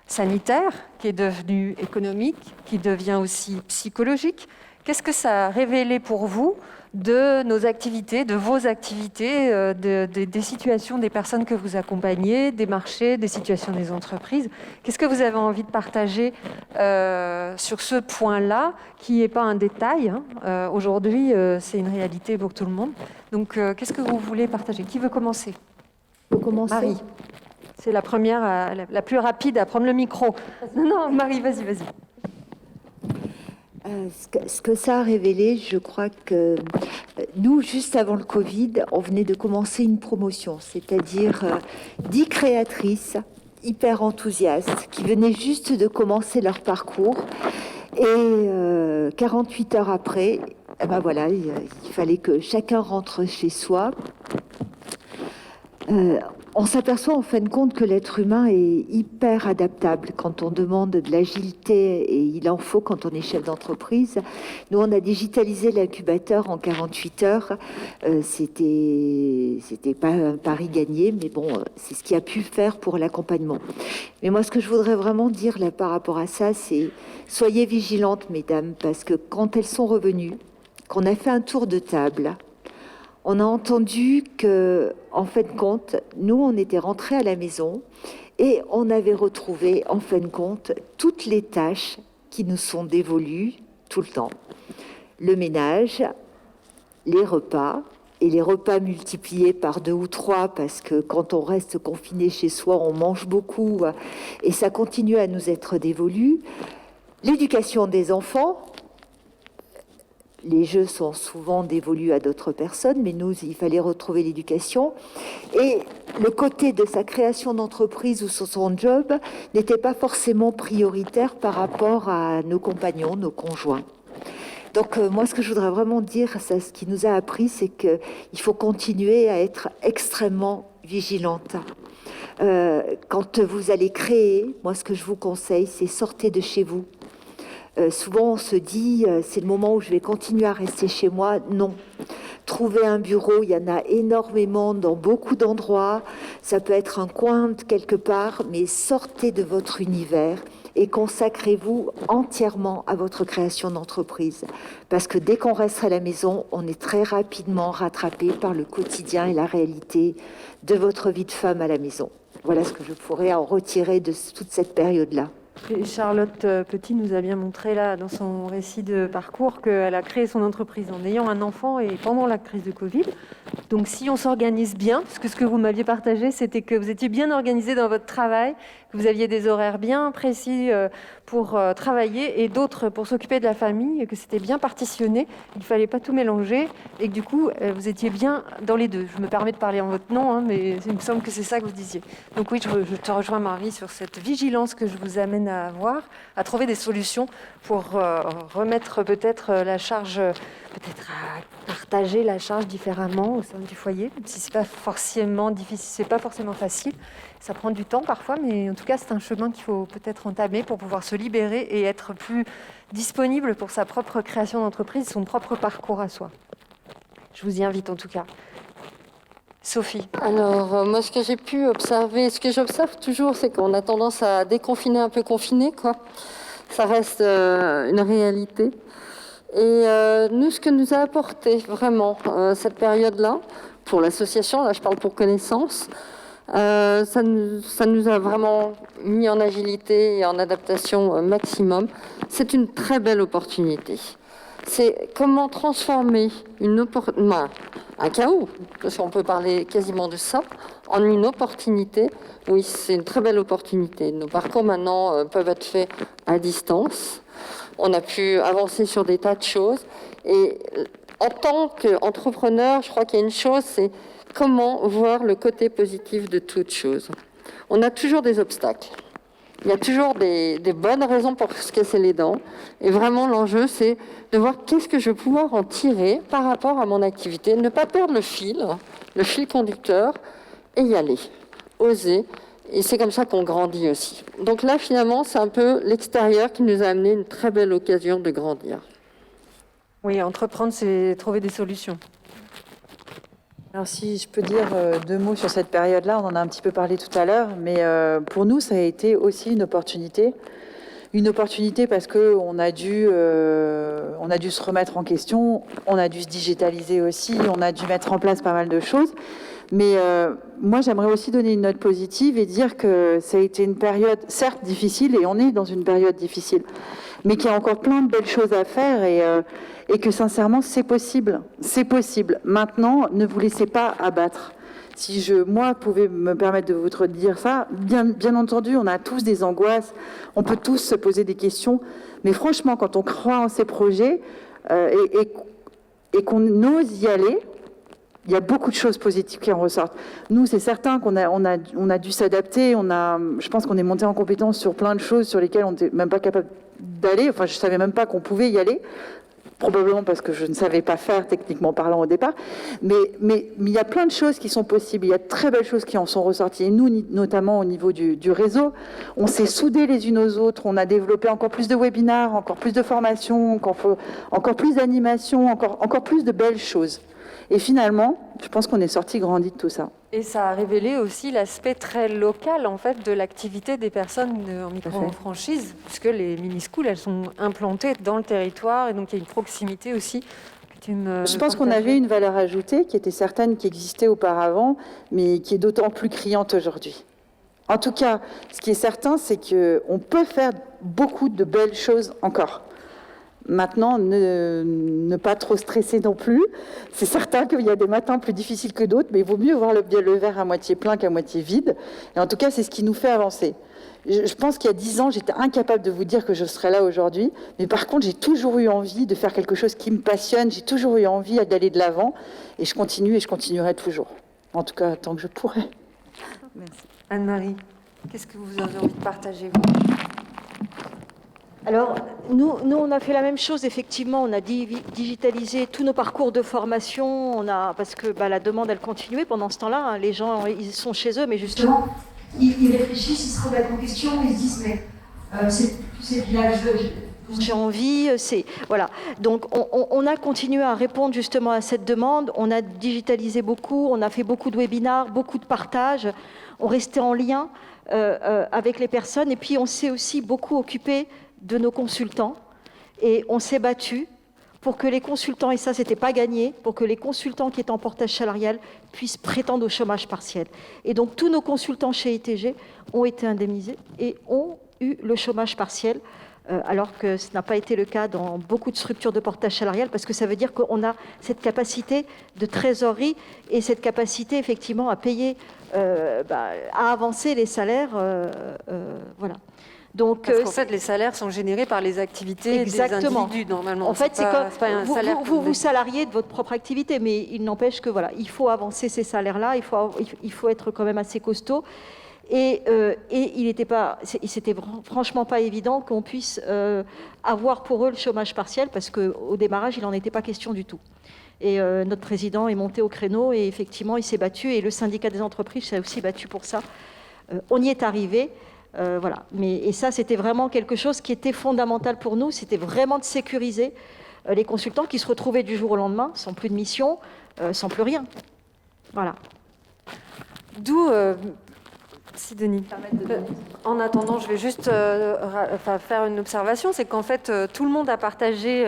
A: sanitaire, qui est devenue économique, qui devient aussi psychologique? Qu'est-ce que ça a révélé pour vous de nos activités, de vos activités, des situations des personnes que vous accompagnez, des marchés, des situations des entreprises? Qu'est-ce que vous avez envie de partager sur ce point-là, qui n'est pas un détail, hein. Aujourd'hui, c'est une réalité pour tout le monde. Donc, qu'est-ce que vous voulez partager? Qui veut commencer? Marie. C'est la première, la plus rapide à prendre le micro. Non, Marie, vas-y.
C: Ce que ça a révélé, je crois que nous, juste avant le Covid, on venait de commencer une promotion, c'est-à-dire 10 créatrices hyper enthousiastes qui venaient juste de commencer leur parcours. Et 48 heures après, voilà, il fallait que chacun rentre chez soi. On s'aperçoit en fin de compte que l'être humain est hyper adaptable quand on demande de l'agilité, et il en faut quand on est chef d'entreprise. Nous, on a digitalisé l'incubateur en 48 heures. C'était pas un pari gagné, mais bon, c'est ce qui a pu faire pour l'accompagnement. Mais moi, ce que je voudrais vraiment dire là par rapport à ça, c'est soyez vigilantes, mesdames, parce que quand elles sont revenues, qu'on a fait un tour de table, on a entendu que, en fin de compte, nous, on était rentrés à la maison et on avait retrouvé, en fin de compte, toutes les tâches qui nous sont dévolues tout le temps. Le ménage, les repas, et les repas multipliés par 2 ou 3, parce que quand on reste confiné chez soi, on mange beaucoup, et ça continue à nous être dévolu. L'éducation des enfants. Les jeux sont souvent dévolus à d'autres personnes, mais nous, il fallait retrouver l'éducation. Et le côté de sa création d'entreprise ou sur son job n'était pas forcément prioritaire par rapport à nos compagnons, nos conjoints. Donc moi, ce que je voudrais vraiment dire, c'est ce qui nous a appris, c'est qu'il faut continuer à être extrêmement vigilante. Quand vous allez créer, moi, ce que je vous conseille, c'est sortez de chez vous. Souvent, on se dit, c'est le moment où je vais continuer à rester chez moi. Non. Trouvez un bureau, il y en a énormément dans beaucoup d'endroits. Ça peut être un coin quelque part, mais sortez de votre univers et consacrez-vous entièrement à votre création d'entreprise. Parce que dès qu'on reste à la maison, on est très rapidement rattrapé par le quotidien et la réalité de votre vie de femme à la maison. Voilà ce que je pourrais en retirer de toute cette période-là.
A: Et Charlotte Petit nous a bien montré là, dans son récit de parcours, qu'elle a créé son entreprise en ayant un enfant et pendant la crise de Covid. Donc si on s'organise bien, parce que ce que vous m'aviez partagé, c'était que vous étiez bien organisé dans votre travail, que vous aviez des horaires bien précis pour travailler et d'autres pour s'occuper de la famille, et que c'était bien partitionné, il ne fallait pas tout mélanger, et que du coup, vous étiez bien dans les deux. Je me permets de parler en votre nom, hein, mais il me semble que c'est ça que vous disiez. Donc oui, je te rejoins, Marie, sur cette vigilance que je vous amène à avoir, à trouver des solutions pour remettre peut-être la charge, peut-être à partager la charge différemment au sein du foyer, même si c'est pas forcément difficile, c'est pas forcément facile. Ça prend du temps parfois, mais en tout cas, c'est un chemin qu'il faut peut-être entamer pour pouvoir se libérer et être plus disponible pour sa propre création d'entreprise, son propre parcours à soi. Je vous y invite en tout cas. Sophie.
B: Alors, moi, ce que j'ai pu observer, ce que j'observe toujours, c'est qu'on a tendance à déconfiner un peu confiné, quoi. Ça reste une réalité. Et nous, ce que nous a apporté vraiment cette période-là, pour l'association, là je parle pour Connaissance, ça nous a vraiment mis en agilité et en adaptation maximum. C'est une très belle opportunité. C'est comment transformer un chaos, parce qu'on peut parler quasiment de ça, en une opportunité. Oui, c'est une très belle opportunité. Nos parcours maintenant peuvent être faits à distance. On a pu avancer sur des tas de choses. Et en tant qu'entrepreneur, je crois qu'il y a une chose, c'est comment voir le côté positif de toute chose. On a toujours des obstacles. Il y a toujours des bonnes raisons pour se casser les dents. Et vraiment, l'enjeu, c'est de voir qu'est-ce que je vais pouvoir en tirer par rapport à mon activité. Ne pas perdre le fil conducteur, et y aller, oser. Et c'est comme ça qu'on grandit aussi. Donc là, finalement, c'est un peu l'extérieur qui nous a amené une très belle occasion de grandir.
A: Oui, entreprendre, c'est trouver des solutions.
F: Alors si je peux dire deux mots sur cette période-là, on en a un petit peu parlé tout à l'heure, mais pour nous, ça a été aussi une opportunité. Une opportunité parce qu'on a dû se remettre en question, on a dû se digitaliser aussi, on a dû mettre en place pas mal de choses. Mais moi, j'aimerais aussi donner une note positive et dire que ça a été une période, certes difficile, et on est dans une période difficile, mais qu'il y a encore plein de belles choses à faire et que sincèrement, c'est possible. C'est possible. Maintenant, ne vous laissez pas abattre. Si moi, pouvais me permettre de vous dire ça, bien entendu, on a tous des angoisses, on peut tous se poser des questions, mais franchement, quand on croit en ces projets et qu'on ose y aller, il y a beaucoup de choses positives qui en ressortent. Nous, c'est certain qu'on a dû s'adapter. Je pense qu'on est monté en compétence sur plein de choses sur lesquelles on n'était même pas capable d'aller. Enfin, je ne savais même pas qu'on pouvait y aller. Probablement parce que je ne savais pas faire techniquement parlant au départ. Mais il y a plein de choses qui sont possibles. Il y a de très belles choses qui en sont ressorties. Et nous, notamment au niveau du réseau, on s'est soudés les unes aux autres. On a développé encore plus de webinars, encore plus de formations, encore plus d'animations, encore plus de belles choses. Et finalement, je pense qu'on est sorti grandi de tout ça.
A: Et ça a révélé aussi l'aspect très local en fait de l'activité des personnes en micro-franchise, puisque les mini-schools, elles sont implantées dans le territoire et donc il y a une proximité aussi.
F: Je pense qu'on avait une valeur ajoutée qui était certaine, qui existait auparavant, mais qui est d'autant plus criante aujourd'hui. En tout cas, ce qui est certain, c'est qu'on peut faire beaucoup de belles choses encore. Maintenant, ne pas trop stresser non plus. C'est certain qu'il y a des matins plus difficiles que d'autres, mais il vaut mieux voir le verre à moitié plein qu'à moitié vide. Et en tout cas, c'est ce qui nous fait avancer. Je pense qu'il y a 10 ans, j'étais incapable de vous dire que je serais là aujourd'hui. Mais par contre, j'ai toujours eu envie de faire quelque chose qui me passionne. J'ai toujours eu envie d'aller de l'avant. Et je continue et je continuerai toujours. En tout cas, tant que je pourrai.
A: Merci. Anne-Marie, qu'est-ce que vous avez envie de partager, vous ?
E: Alors, nous, on a fait la même chose, effectivement. On a digitalisé tous nos parcours de formation, parce que la demande, elle continuait pendant ce temps-là. Hein. Les gens, ils sont chez eux, mais justement, ils réfléchissent, ils se remettent en question, ils se disent, mais c'est bien, j'ai envie, voilà. Donc, on a continué à répondre justement à cette demande. On a digitalisé beaucoup, on a fait beaucoup de webinars, beaucoup de partages. On restait en lien avec les personnes. Et puis, on s'est aussi beaucoup occupé de nos consultants, et on s'est battu pour que les consultants, et ça c'était pas gagné, pour que les consultants qui étaient en portage salarial puissent prétendre au chômage partiel. Et donc tous nos consultants chez ITG ont été indemnisés et ont eu le chômage partiel, alors que ce n'a pas été le cas dans beaucoup de structures de portage salarial, parce que ça veut dire qu'on a cette capacité de trésorerie et cette capacité effectivement à payer, à avancer les salaires, voilà. Donc,
J: parce qu'en fait, les salaires sont générés par les activités des individus, normalement.
E: En fait, c'est comme
J: un salaire
E: vous salariez de votre propre activité, mais il n'empêche que voilà, il faut avancer ces salaires-là, il faut être quand même assez costaud. Et c'était franchement pas évident qu'on puisse avoir pour eux le chômage partiel, parce qu'au démarrage, il n'en était pas question du tout. Et notre président est monté au créneau, et effectivement, il s'est battu, et le syndicat des entreprises s'est aussi battu pour ça. On y est arrivé. Voilà. Et ça, c'était vraiment quelque chose qui était fondamental pour nous. C'était vraiment de sécuriser les consultants qui se retrouvaient du jour au lendemain, sans plus de mission, sans plus rien. Voilà.
J: D'où, Sidonie. En attendant, je vais juste faire une observation, c'est qu'en fait, tout le monde a partagé...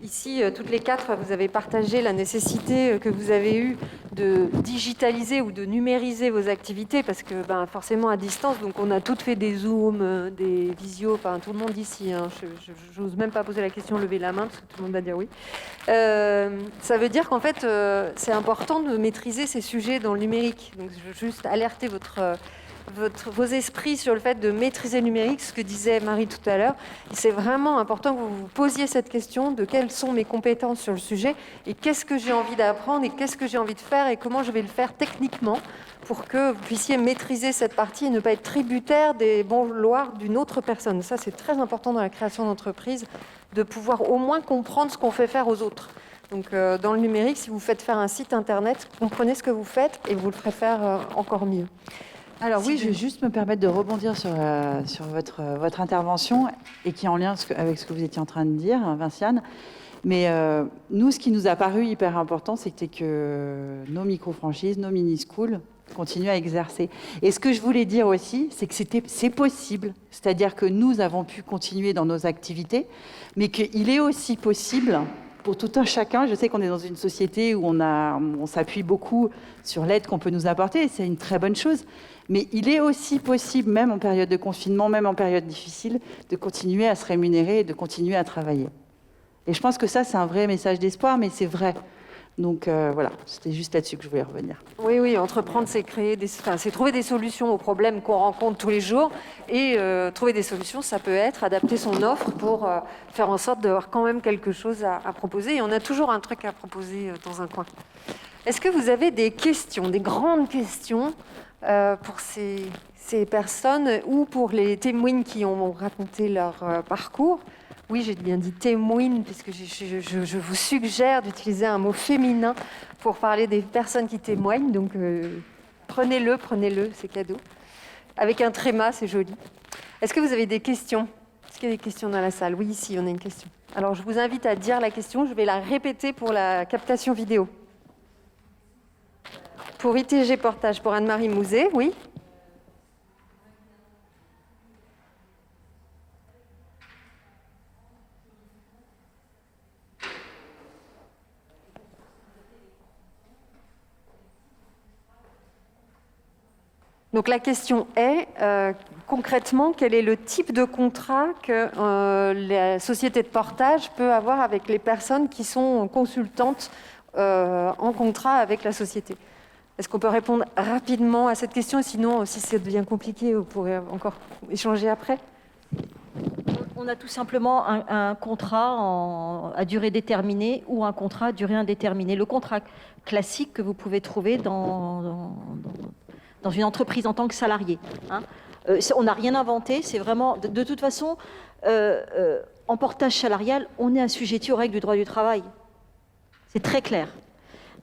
J: ici, toutes les quatre, vous avez partagé la nécessité que vous avez eue de digitaliser ou de numériser vos activités, parce que forcément à distance, donc on a toutes fait des Zooms, des visios, tout le monde ici, hein, je n'ose même pas poser la question, lever la main, parce que tout le monde va dire oui. Ça veut dire qu'en fait, c'est important de maîtriser ces sujets dans le numérique. Donc je veux juste alerter vos esprits sur le fait de maîtriser le numérique, ce que disait Marie tout à l'heure. C'est vraiment important que vous vous posiez cette question de quelles sont mes compétences sur le sujet et qu'est-ce que j'ai envie d'apprendre et qu'est-ce que j'ai envie de faire et comment je vais le faire techniquement pour que vous puissiez maîtriser cette partie et ne pas être tributaire des bons vouloirs d'une autre personne. Ça, c'est très important dans la création d'entreprise, de pouvoir au moins comprendre ce qu'on fait faire aux autres. Donc, dans le numérique, si vous faites faire un site internet, comprenez ce que vous faites et vous le ferez faire encore mieux.
F: Alors oui, je vais juste me permettre de rebondir sur votre intervention et qui est en lien avec ce que vous étiez en train de dire, Vinciane. Mais nous, ce qui nous a paru hyper important, c'était que nos micro-franchises, nos mini-schools continuent à exercer. Et ce que je voulais dire aussi, c'est que c'est possible. C'est-à-dire que nous avons pu continuer dans nos activités, mais qu'il est aussi possible pour tout un chacun. Je sais qu'on est dans une société où on s'appuie beaucoup sur l'aide qu'on peut nous apporter, et c'est une très bonne chose. Mais il est aussi possible, même en période de confinement, même en période difficile, de continuer à se rémunérer et de continuer à travailler. Et je pense que ça, c'est un vrai message d'espoir, mais c'est vrai. Donc voilà, c'était juste là-dessus que je voulais revenir.
J: Oui, entreprendre, c'est c'est trouver des solutions aux problèmes qu'on rencontre tous les jours. Et trouver des solutions, ça peut être adapter son offre pour faire en sorte d'avoir quand même quelque chose à proposer. Et on a toujours un truc à proposer dans un coin. Est-ce que vous avez des questions, des grandes questions pour ces personnes ou pour les témoins qui ont raconté leur parcours? Oui, j'ai bien dit témoin, puisque je vous suggère d'utiliser un mot féminin pour parler des personnes qui témoignent. Donc, prenez-le, c'est cadeau. Avec un tréma, c'est joli. Est-ce que vous avez des questions? Est-ce qu'il y a des questions dans la salle? Oui, ici, on a une question. Alors, je vous invite à dire la question. Je vais la répéter pour la captation vidéo. Pour ITG Portage, pour Anne-Marie Mouzet, oui. Donc la question est, concrètement, quel est le type de contrat que la société de portage peut avoir avec les personnes qui sont consultantes en contrat avec la société? Est-ce qu'on peut répondre rapidement à cette question? Sinon, si ça devient compliqué, vous pourrez encore échanger après.
E: On a tout simplement un contrat à durée déterminée ou un contrat à durée indéterminée. Le contrat classique que vous pouvez trouver dans une entreprise en tant que salarié. On n'a rien inventé, c'est vraiment... De toute façon, en portage salarial, on est assujetti aux règles du droit du travail. C'est très clair.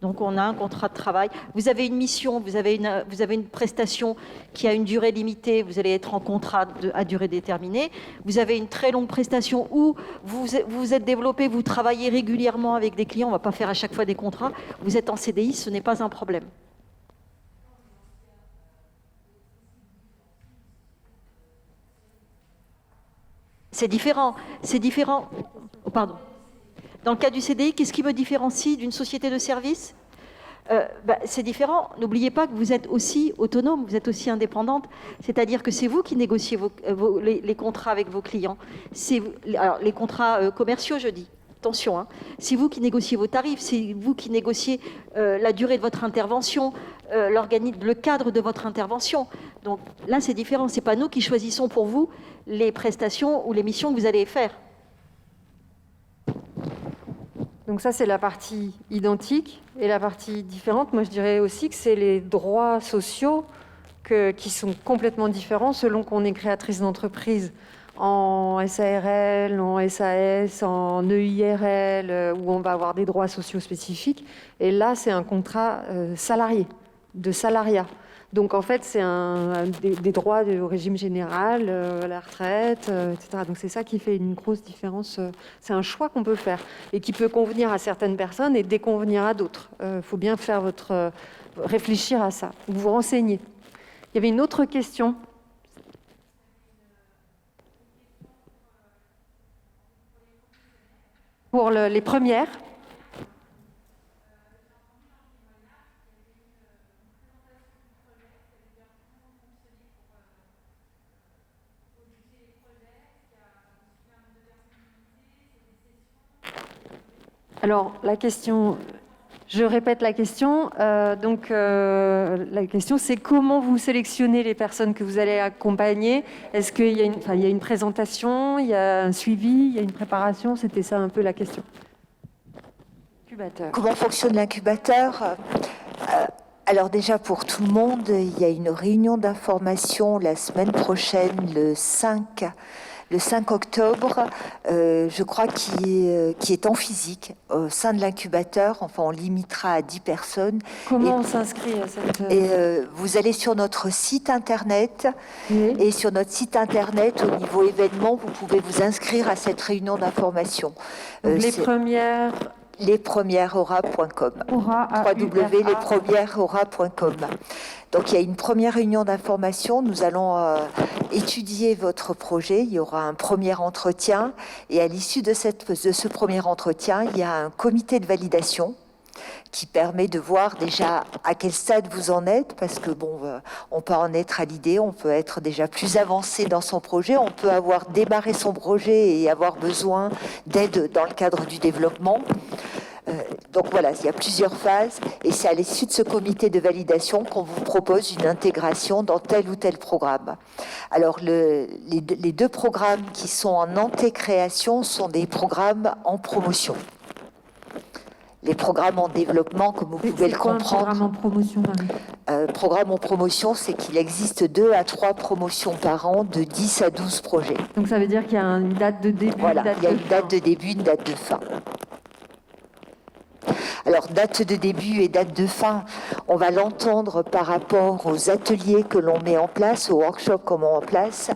E: Donc on a un contrat de travail. Vous avez une mission, vous avez une prestation qui a une durée limitée, vous allez être en contrat à durée déterminée. Vous avez une très longue prestation où vous êtes développé, vous travaillez régulièrement avec des clients, on ne va pas faire à chaque fois des contrats. Vous êtes en CDI, ce n'est pas un problème. C'est différent. Oh, pardon. Dans le cas du CDI, qu'est-ce qui me différencie d'une société de service ? C'est différent. N'oubliez pas que vous êtes aussi autonome, vous êtes aussi indépendante. C'est-à-dire que c'est vous qui négociez les contrats avec vos clients. Alors, les contrats commerciaux, je dis. Attention, hein. C'est vous qui négociez vos tarifs, c'est vous qui négociez la durée de votre intervention, le cadre de votre intervention. Donc là, c'est différent. Ce n'est pas nous qui choisissons pour vous les prestations ou les missions que vous allez faire.
J: Donc ça, c'est la partie identique. Et la partie différente, moi, je dirais aussi que c'est les droits sociaux qui sont complètement différents selon qu'on est créatrice d'entreprise en SARL, en SAS, en EIRL, où on va avoir des droits sociaux spécifiques. Et là, c'est un contrat salarié, de salariat. Donc, en fait, c'est des droits au régime général, la retraite, etc. Donc, c'est ça qui fait une grosse différence. C'est un choix qu'on peut faire et qui peut convenir à certaines personnes et déconvenir à d'autres. Il faut bien faire réfléchir à ça, vous renseigner. Il y avait une autre question. Pour les premières. Alors, la question, je répète la question. La question, c'est comment vous sélectionnez les personnes que vous allez accompagner? Est-ce qu'il y a une présentation, il y a un suivi, il y a une préparation? C'était ça un peu la question. Incubateur.
C: Comment fonctionne l'incubateur? Alors déjà, pour tout le monde, il y a une réunion d'information la semaine prochaine, le 5 octobre, je crois, qui est en physique au sein de l'incubateur. Enfin, on limitera à 10 personnes.
J: Comment on s'inscrit à cette...
C: Vous allez sur notre site internet,
J: Oui.
C: et sur notre site internet, au niveau événements, vous pouvez vous inscrire à cette réunion d'information. Lespremièresaura.com. www.lespremièresaura.com. Donc il y a une première réunion d'information, nous allons étudier votre projet, il y aura un premier entretien et à l'issue de ce premier entretien, il y a un comité de validation qui permet de voir déjà à quel stade vous en êtes, parce que on peut en être à l'idée, on peut être déjà plus avancé dans son projet, on peut avoir démarré son projet et avoir besoin d'aide dans le cadre du développement. Donc voilà, il y a plusieurs phases et c'est à l'issue de ce comité de validation qu'on vous propose une intégration dans tel ou tel programme. Alors les deux programmes qui sont en anté-création sont des programmes en promotion. Les programmes en développement, comme vous pouvez le comprendre.
J: Programme en promotion, Marie.
C: Programme en promotion, c'est qu'il existe 2 à 3 promotions par an de 10 à 12 projets.
J: Donc ça veut dire qu'il y a une date de début,
C: voilà, il y a une date de début, une date de fin. Alors, date de début et date de fin, on va l'entendre par rapport aux ateliers que l'on met en place, aux workshops qu'on met en place.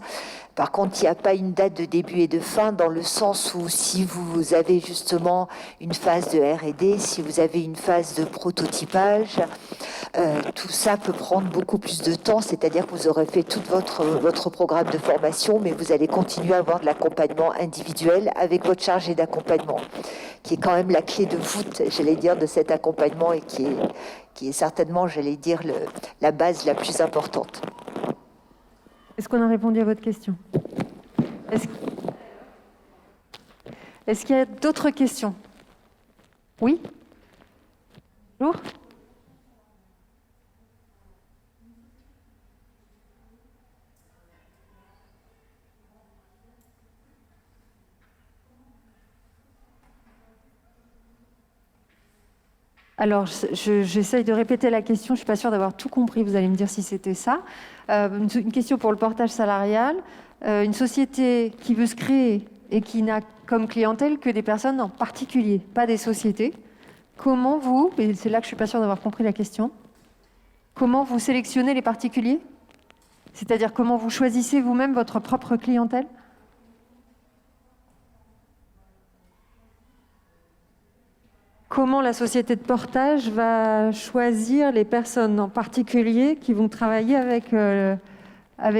C: Par contre, il n'y a pas une date de début et de fin dans le sens où si vous avez justement une phase de R&D, si vous avez une phase de prototypage, tout ça peut prendre beaucoup plus de temps, c'est-à-dire que vous aurez fait tout votre programme de formation, mais vous allez continuer à avoir de l'accompagnement individuel avec votre chargé d'accompagnement, qui est quand même la clé de voûte, j'allais dire, de cet accompagnement et qui est certainement, j'allais dire, la base la plus importante.
J: Est-ce qu'on a répondu à votre question? Est-ce qu'il y a d'autres questions? Oui? Bonjour.
A: Alors, j'essaye de répéter la question. Je ne suis pas sûre d'avoir tout compris. Vous allez me dire si c'était ça. Une question pour le portage salarial. Une société qui veut se créer et qui n'a comme clientèle que des personnes en particulier, pas des sociétés. Comment vous, et c'est là que je ne suis pas sûre d'avoir compris la question, comment vous sélectionnez les particuliers? C'est-à-dire comment vous choisissez vous-même votre propre clientèle? Comment la société de portage va choisir les personnes en particulier qui vont travailler avec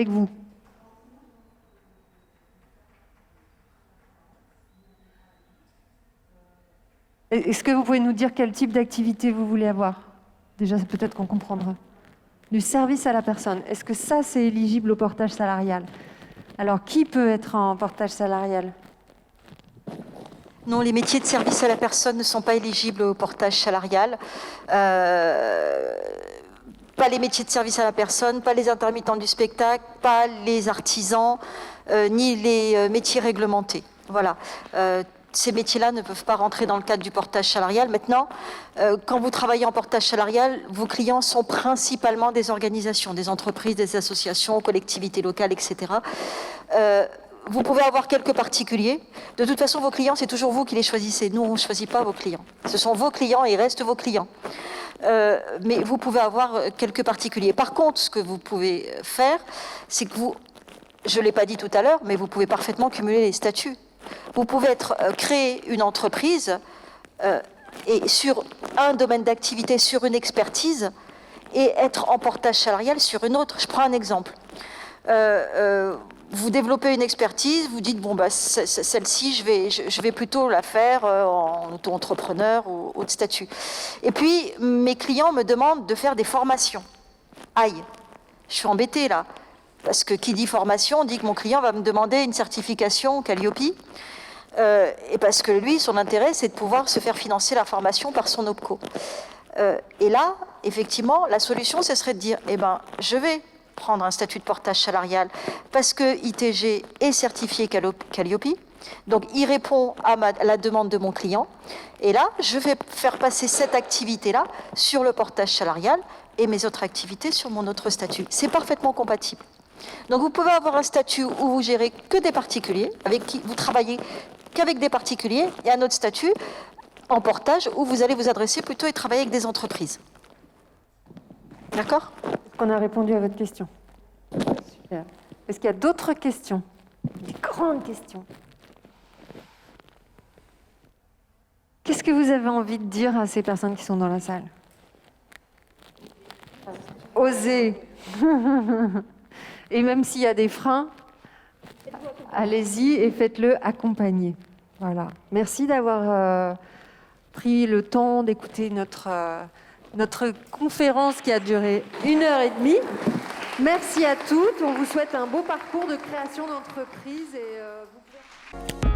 A: vous? Est-ce que vous pouvez nous dire quel type d'activité vous voulez avoir? Déjà, peut-être qu'on comprendra. Du service à la personne. Est-ce que ça, c'est éligible au portage salarial? Alors, qui peut être en portage salarial?
K: Non, les métiers de service à la personne ne sont pas éligibles au portage salarial. Pas les métiers de service à la personne, pas les intermittents du spectacle, pas les artisans, ni les métiers réglementés. Voilà. Ces métiers-là ne peuvent pas rentrer dans le cadre du portage salarial. Maintenant, quand vous travaillez en portage salarial, vos clients sont principalement des organisations, des entreprises, des associations, collectivités locales, etc. Vous pouvez avoir quelques particuliers. De toute façon, vos clients, c'est toujours vous qui les choisissez. Nous, on ne choisit pas vos clients. Ce sont vos clients et ils restent vos clients. Mais vous pouvez avoir quelques particuliers. Par contre, ce que vous pouvez faire, c'est que vous, je ne l'ai pas dit tout à l'heure, mais vous pouvez parfaitement cumuler les statuts. Vous pouvez créer une entreprise et sur un domaine d'activité, sur une expertise, et être en portage salarial sur une autre. Je prends un exemple. Vous développez une expertise, vous dites, bon, bah, celle-ci, je vais plutôt la faire en auto-entrepreneur ou autre statut. Et puis, mes clients me demandent de faire des formations. Aïe, je suis embêtée là. Parce que qui dit formation dit que mon client va me demander une certification Calliope. Et parce que lui, son intérêt, c'est de pouvoir se faire financer la formation par son OPCO. Et là, effectivement, la solution, ce serait de dire, eh ben, je vais prendre un statut de portage salarial parce que ITG est certifié Calliope. Donc, il répond à la demande de mon client. Et là, je vais faire passer cette activité-là sur le portage salarial et mes autres activités sur mon autre statut. C'est parfaitement compatible. Donc, vous pouvez avoir un statut où vous gérez que des particuliers, avec qui vous travaillez qu'avec des particuliers, et un autre statut en portage où vous allez vous adresser plutôt et travailler avec des entreprises. D'accord ?
A: On a répondu à votre question. Super. Est-ce qu'il y a d'autres questions? Des grandes questions. Qu'est-ce que vous avez envie de dire à ces personnes qui sont dans la salle? Osez. Et même s'il y a des freins, allez-y et faites-le accompagner. Voilà. Merci d'avoir pris le temps d'écouter notre conférence qui a duré 1h30. Merci à toutes. On vous souhaite un beau parcours de création d'entreprise. Et, vous pouvez...